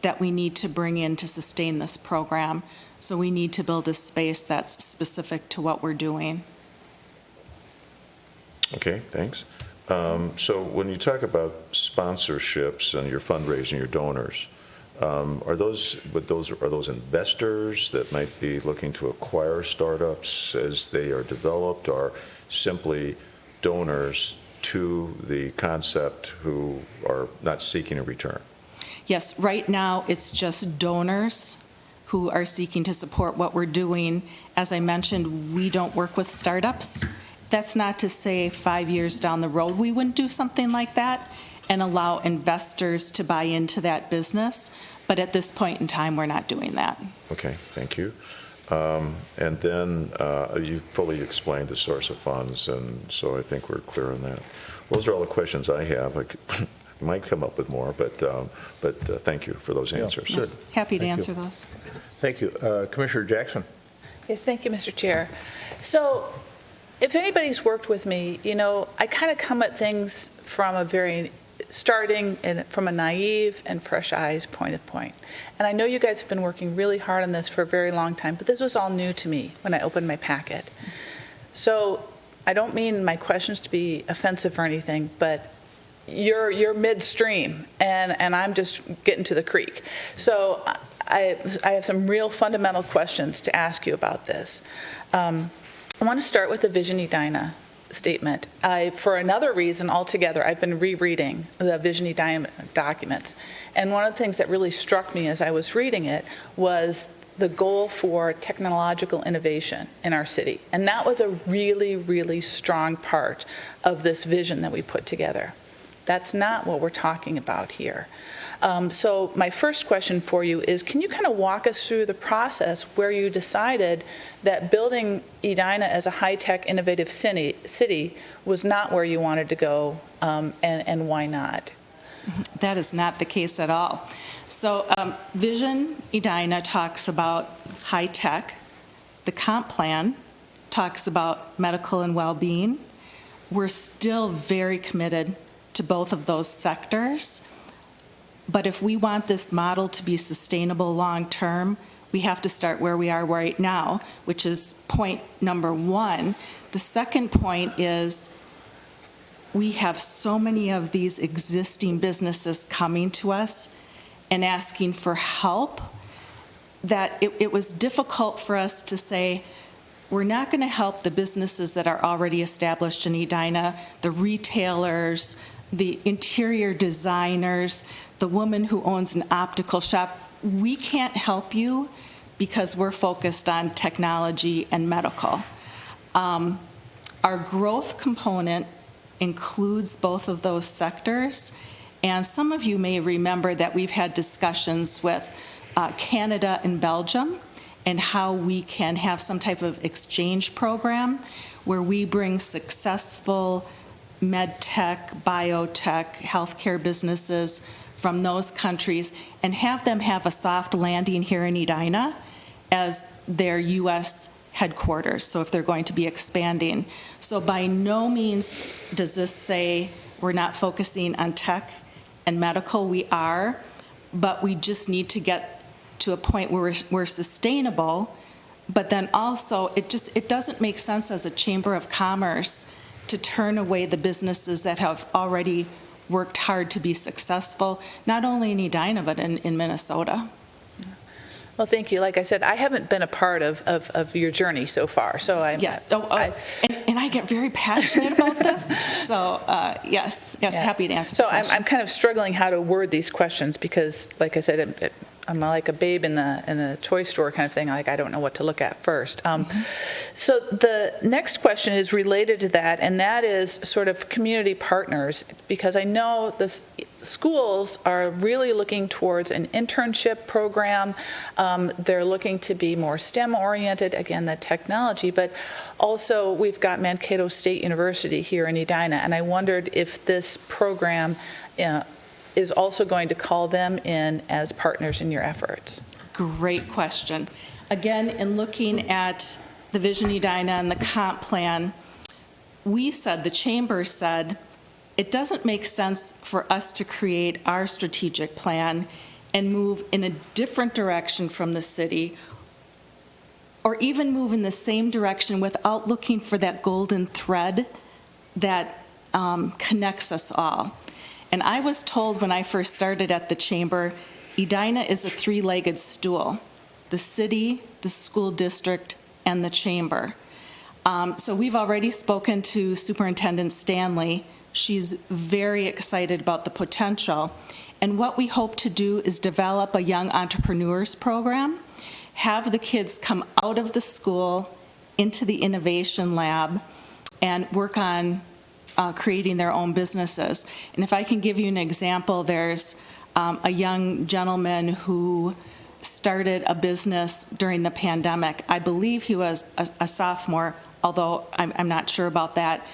that we need to bring in to sustain this program. So we need to build a space that's specific to what we're doing. Okay, thanks. So when you talk about sponsorships and your fundraising, your donors, are those investors that might be looking to acquire startups as they are developed, or simply donors to the concept who are not seeking a return? Yes, right now it's just donors who are seeking to support what we're doing. As I mentioned, we don't work with startups. That's not to say 5 years down the road we wouldn't do something like that and allow investors to buy into that business. But at this point in time, we're not doing that. Okay, thank you. And then you fully explained the source of funds, and so I think we're clear on that. Those are all the questions I have. I might come up with more, but thank you for those answers. Yes, Good. happy to Thank answer you. those. Thank you. Commissioner Jackson? Yes, thank you, Mr. Chair. So if anybody's worked with me, you know, I kind of come at things from from a naive and fresh eyes point. And I know you guys have been working really hard on this for a very long time, but this was all new to me when I opened my packet. So I don't mean my questions to be offensive or anything, but you're midstream, and I'm just getting to the creek. So I have some real fundamental questions to ask you about this. I want to start with the Vision Edina statement. For another reason altogether, I've been rereading the Vision Edina documents. And one of the things that really struck me as I was reading it was the goal for technological innovation in our city. And that was a really, really strong part of this vision that we put together. That's not what we're talking about here. So my first question for you is, can you kind of walk us through the process where you decided that building Edina as a high-tech, innovative city was not where you wanted to go, and why not? That is not the case at all. So Vision Edina talks about high-tech. The comp plan talks about medical and well-being. We're still very committed to both of those sectors. But if we want this model to be sustainable long-term, we have to start where we are right now, which is point number one. The second point is we have so many of these existing businesses coming to us and asking for help that it was difficult for us to say, we're not going to help the businesses that are already established in Edina, the retailers, the interior designers, the woman who owns an optical shop. We can't help you because we're focused on technology and medical. Our growth component includes both of those sectors, and some of you may remember that we've had discussions with Canada and Belgium and how we can have some type of exchange program where we bring successful med tech, biotech, healthcare businesses from those countries and have them have a soft landing here in Edina as their U.S. headquarters, so if they're going to be expanding. So by no means does this say we're not focusing on tech and medical. We are, but we just need to get to a point where we're sustainable, but then also it doesn't make sense as a chamber of commerce to turn away the businesses that have already worked hard to be successful, not only in Edina, but in Minnesota. Well, thank you. Like I said, I haven't been a part of your journey so far, so I'm... Yes, and I get very passionate about this, so yes, happy to answer So the questions. I'm kind of struggling how to word these questions because, like I said, I'm like a babe in the toy store kind of thing. Like, I don't know what to look at first. So the next question is related to that, and that is sort of community partners, because I know the schools are really looking towards an internship program. They're looking to be more STEM-oriented, again, the technology, but also we've got Mankato State University here in Edina, and I wondered if this program is also going to call them in as partners in your efforts. Great question. Again, in looking at the Vision Edina and the comp plan, the chamber said, it doesn't make sense for us to create our strategic plan and move in a different direction from the city, or even move in the same direction without looking for that golden thread that connects us all. And I was told when I first started at the chamber, Edina is a three-legged stool: the city, the school district, and the chamber. So we've already spoken to Superintendent Stanley. She's very excited about the potential. And what we hope to do is develop a young entrepreneurs program, have the kids come out of the school into the innovation lab and work on creating their own businesses. And if I can give you an example, there's a young gentleman who started a business during the pandemic. I believe he was a sophomore, although I'm not sure about that,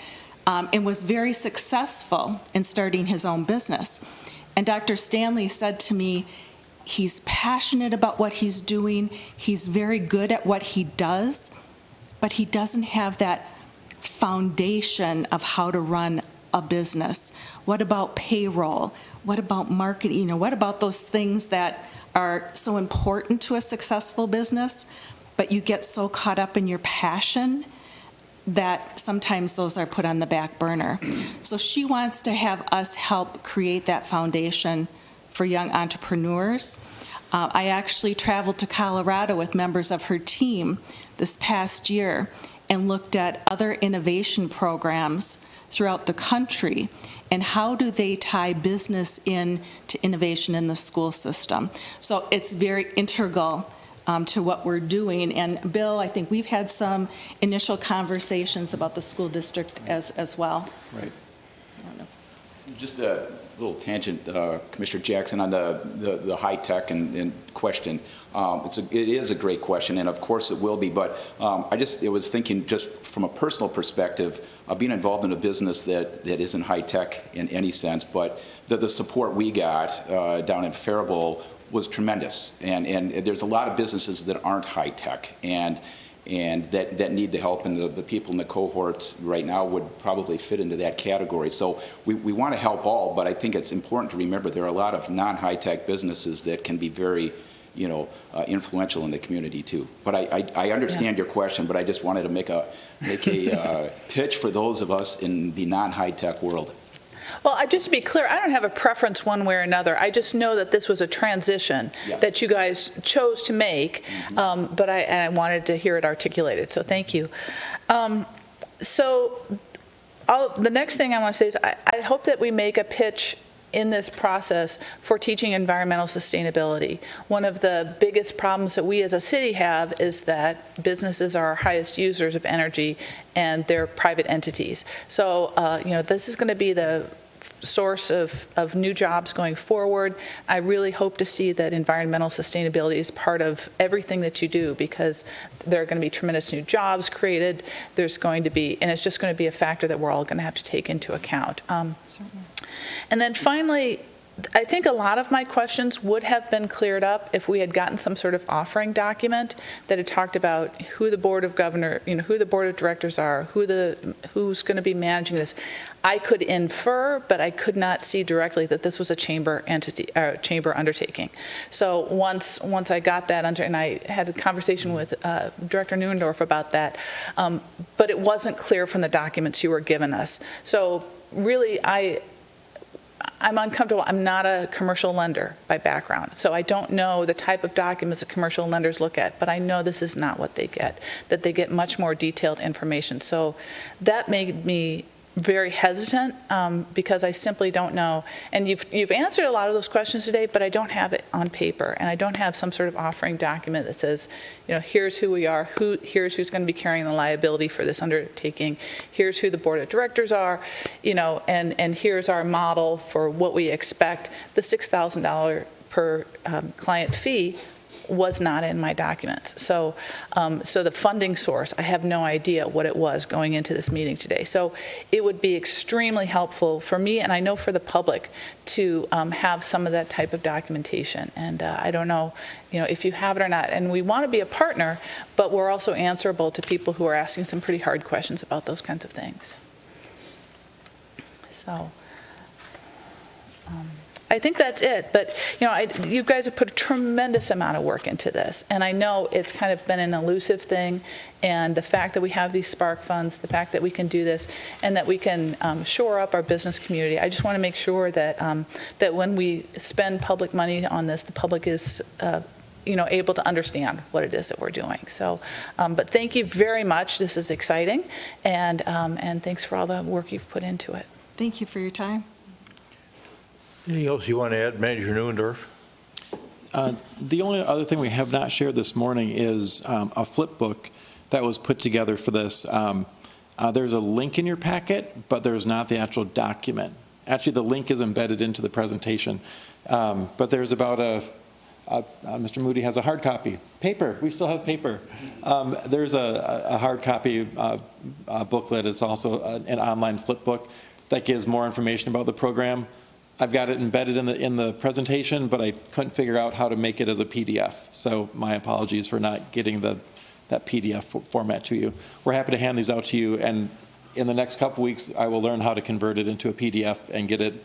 and was very successful in starting his own business. And Dr. Stanley said to me, he's passionate about what he's doing, he's very good at what he does, but he doesn't have that foundation of how to run a business. What about payroll? What about marketing? What about those things that are so important to a successful business, but you get so caught up in your passion that sometimes those are put on the back burner. So she wants to have us help create that foundation for young entrepreneurs. I actually traveled to Colorado with members of her team this past year and looked at other innovation programs throughout the country and how do they tie business in to innovation in the school system. So it's very integral to what we're doing. And Bill, I think we've had some initial conversations about the school district as well. Right. Just a little tangent, Commissioner Jackson, on the high tech and question. It is a great question, and of course it will be. But I was thinking, just from a personal perspective, being involved in a business that isn't high tech in any sense, but the support we got down in Faribault was tremendous. And there's a lot of businesses that aren't high tech, and that need the help, and the people in the cohort right now would probably fit into that category. So we want to help all, but I think it's important to remember there are a lot of non-high-tech businesses that can be very, influential in the community too. But I understand your question, but I just wanted to make a pitch for those of us in the non-high-tech world. Well, just to be clear, I don't have a preference one way or another. I just know that this was a transition that you guys chose to make, but I wanted to hear it articulated, so thank you. So the next thing I want to say is I hope that we make a pitch in this process for teaching environmental sustainability. One of the biggest problems that we as a city have is that businesses are our highest users of energy and they're private entities. So, this is going to be the source of new jobs going forward. I really hope to see that environmental sustainability is part of everything that you do, because there are going to be tremendous new jobs created. There's going to be, and it's just going to be a factor that we're all going to have to take into account. And then finally, I think a lot of my questions would have been cleared up if we had gotten some sort of offering document that had talked about who the board of who the board of directors are, who's going to be managing this. I could infer, but I could not see directly that this was a chamber chamber undertaking. So once I got that and I had a conversation with Director Neuendorf about that, but it wasn't clear from the documents you were giving us. So really, I'm uncomfortable. I'm not a commercial lender by background, so I don't know the type of documents that commercial lenders look at, but I know this is not what they get, that they get much more detailed information. So that made me very hesitant because I simply don't know. And you've answered a lot of those questions today, but I don't have it on paper, and I don't have some sort of offering document that says, here's who we are, here's who's going to be carrying the liability for this undertaking, here's who the board of directors are, and here's our model for what we expect. The $6,000 per client fee was not in my documents. So the funding source, I have no idea what it was going into this meeting today. So it would be extremely helpful for me, and I know for the public, to have some of that type of documentation. And I don't know, if you have it or not. And we want to be a partner, but we're also answerable to people who are asking some pretty hard questions about those kinds of things. So I think that's it. But, you guys have put a tremendous amount of work into this. And I know it's kind of been an elusive thing. And the fact that we have these spark funds, the fact that we can do this, and that we can shore up our business community, I just want to make sure that that when we spend public money on this, the public is able to understand what it is that we're doing. So, but thank you very much. This is exciting. And thanks for all the work you've put into it. Thank you for your time. Anything else you want to add, Manager Neuendorf? The only other thing we have not shared this morning is a flip book that was put together for this. There's a link in your packet, but there's not the actual document. Actually, the link is embedded into the presentation. But there's about Mr. Moody has a hard copy. Paper, we still have paper. There's a hard copy booklet. It's also an online flip book that gives more information about the program. I've got it embedded in the presentation, but I couldn't figure out how to make it as a PDF. So my apologies for not getting that PDF format to you. We're happy to hand these out to you, and in the next couple weeks, I will learn how to convert it into a PDF and get it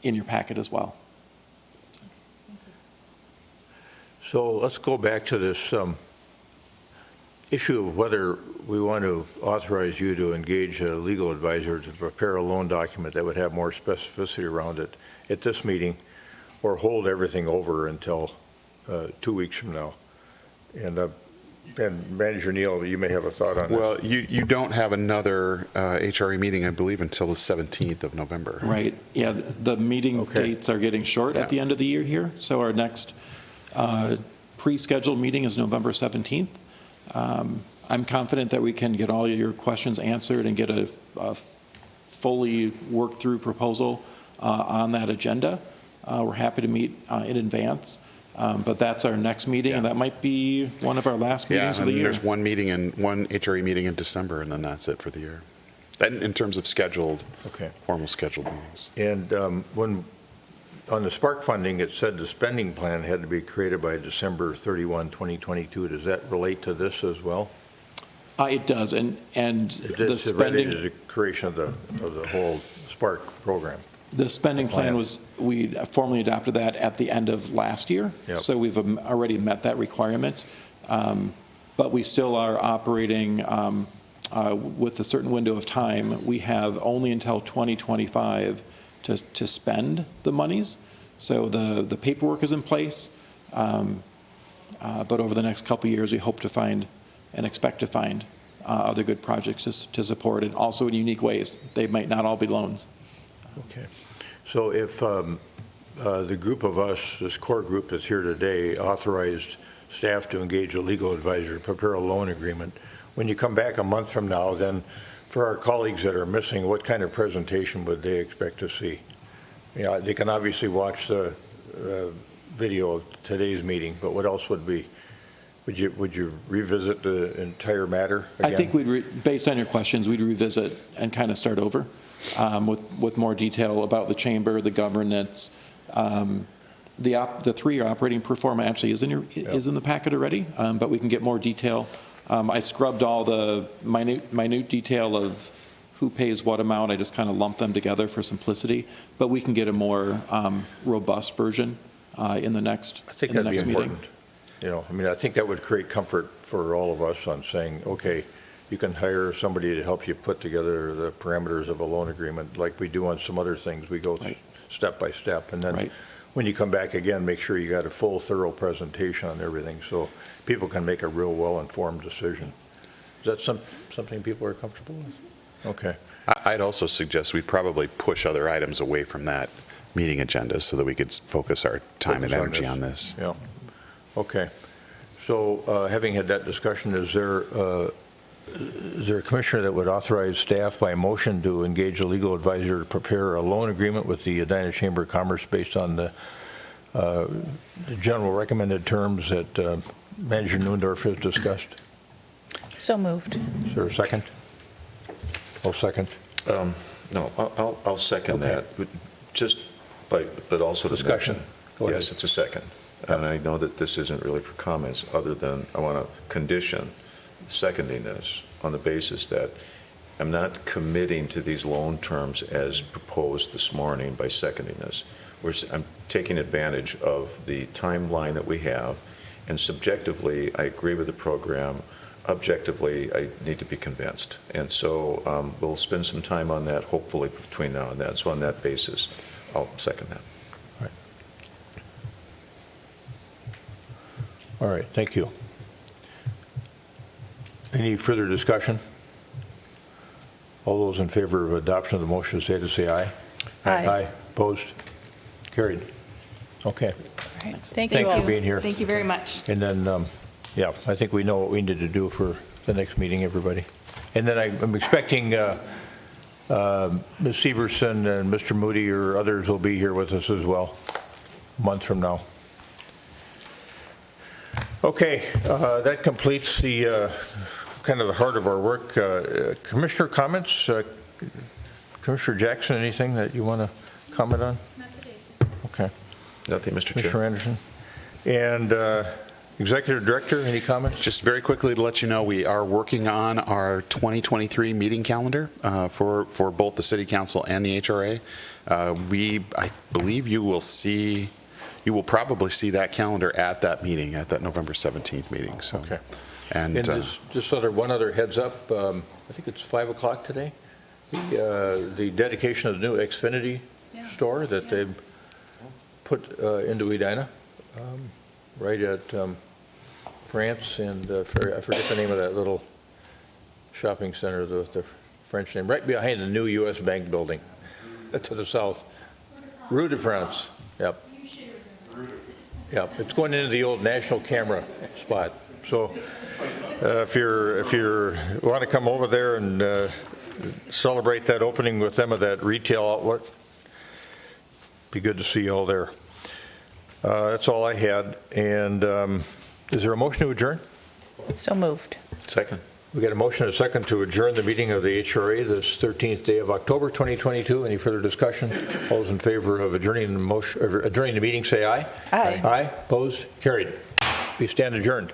in your packet as well. So let's go back to this issue of whether we want to authorize you to engage a legal advisor to prepare a loan document that would have more specificity around it at this meeting, or hold everything over until 2 weeks from now. And Manager Neal, you may have a thought on Well, this. you don't have another HRE meeting, I believe, until the 17th of November. Right. Yeah, the meeting dates are getting short at the end of the year here. So our next pre-scheduled meeting is November 17th. I'm confident that we can get all your questions answered and get a fully worked through proposal on that agenda. We're happy to meet in advance, but that's our next meeting, and that might be one of our last meetings of the year. There's one HRE meeting in December, and then that's it for the year. In terms of formal scheduled meetings. And when on the Spark funding, it said the spending plan had to be created by December 31, 2022. Does that relate to this as well? It does, and the spending related to the creation of the whole Spark program. The spending plan we formally adopted that at the end of last year, so we've already met that requirement. But we still are operating with a certain window of time. We have only until 2025 to spend the monies. So the paperwork is in place, but over the next couple of years, we hope to find and expect to find other good projects to support, and also in unique ways. They might not all be loans. Okay. So if the group of us, this core group that's here today, authorized staff to engage a legal advisor to prepare a loan agreement, when you come back a month from now, then for our colleagues that are missing, what kind of presentation would they expect to see? They can obviously watch the video of today's meeting, but what else would be? Would you revisit the entire matter again? I think based on your questions, we'd revisit and kind of start over with more detail about the chamber, the governance. The 3-year operating pro forma actually is in the packet already, but we can get more detail. I scrubbed all the minute detail of who pays what amount. I just kind of lumped them together for simplicity, but we can get a more robust version in the next meeting. I think that'd be important. I think that would create comfort for all of us on saying, okay, you can hire somebody to help you put together the parameters of a loan agreement, like we do on some other things. We go step by step, and then when you come back again, make sure you got a full, thorough presentation on everything, so people can make a real well-informed decision. Is that something people are comfortable with? Okay. I'd also suggest we probably push other items away from that meeting agenda so that we could focus our time and energy on this. Yeah. Okay. So having had that discussion, is there a commissioner that would authorize staff by motion to engage a legal advisor to prepare a loan agreement with the Edina Chamber of Commerce based on the general recommended terms that Manager Nuendorf has discussed? So moved. Is there a second? I'll second. No, I'll second that. But also to discussion. mention, yes, it's a second. And I know that this isn't really for comments, other than I want to condition seconding this on the basis that I'm not committing to these loan terms as proposed this morning by seconding this. I'm taking advantage of the timeline that we have, and subjectively, I agree with the program. Objectively, I need to be convinced. And so we'll spend some time on that, hopefully, between now and then. So on that basis, I'll second that. All right, thank you. Any further discussion? All those in favor of adoption of the motion say aye. Aye. Aye. Opposed? Carried. Okay. Thank you Thanks all. for being here. Thank you very much. And then, yeah, I think we know what we need to do for the next meeting, everybody. And then I'm expecting Ms. Severson and Mr. Moody or others will be here with us as well a month from now. Okay, that completes the kind of the heart of our work. Commissioner comments? Commissioner Jackson, anything that you want to comment on? Not today. Okay. Nothing, Mr. Chair. Commissioner Anderson. And Executive Director, any comments? Just very quickly to let you know, we are working on our 2023 meeting calendar for both the City Council and the HRA. I believe you will probably see that calendar at that meeting, at that November 17th meeting. So, okay. And just one other heads up, I think it's 5 o'clock today, the dedication of the new Xfinity store that they've put into Edina, right at France and I forget the name of that little shopping center, the French name, right behind the new U.S. Bank building to the south. Rue de France, yep. Yep, it's going into the old National Camera spot. So if you want to come over there and celebrate that opening with them of that retail outlet, be good to see you all there. That's all I had. And is there a motion to adjourn? So moved. Second. We got a motion and a second to adjourn the meeting of the HRA this 13th day of October 2022. Any further discussion? All those in favor of adjourning the meeting say aye. Aye. Aye. Opposed? Carried. We stand adjourned.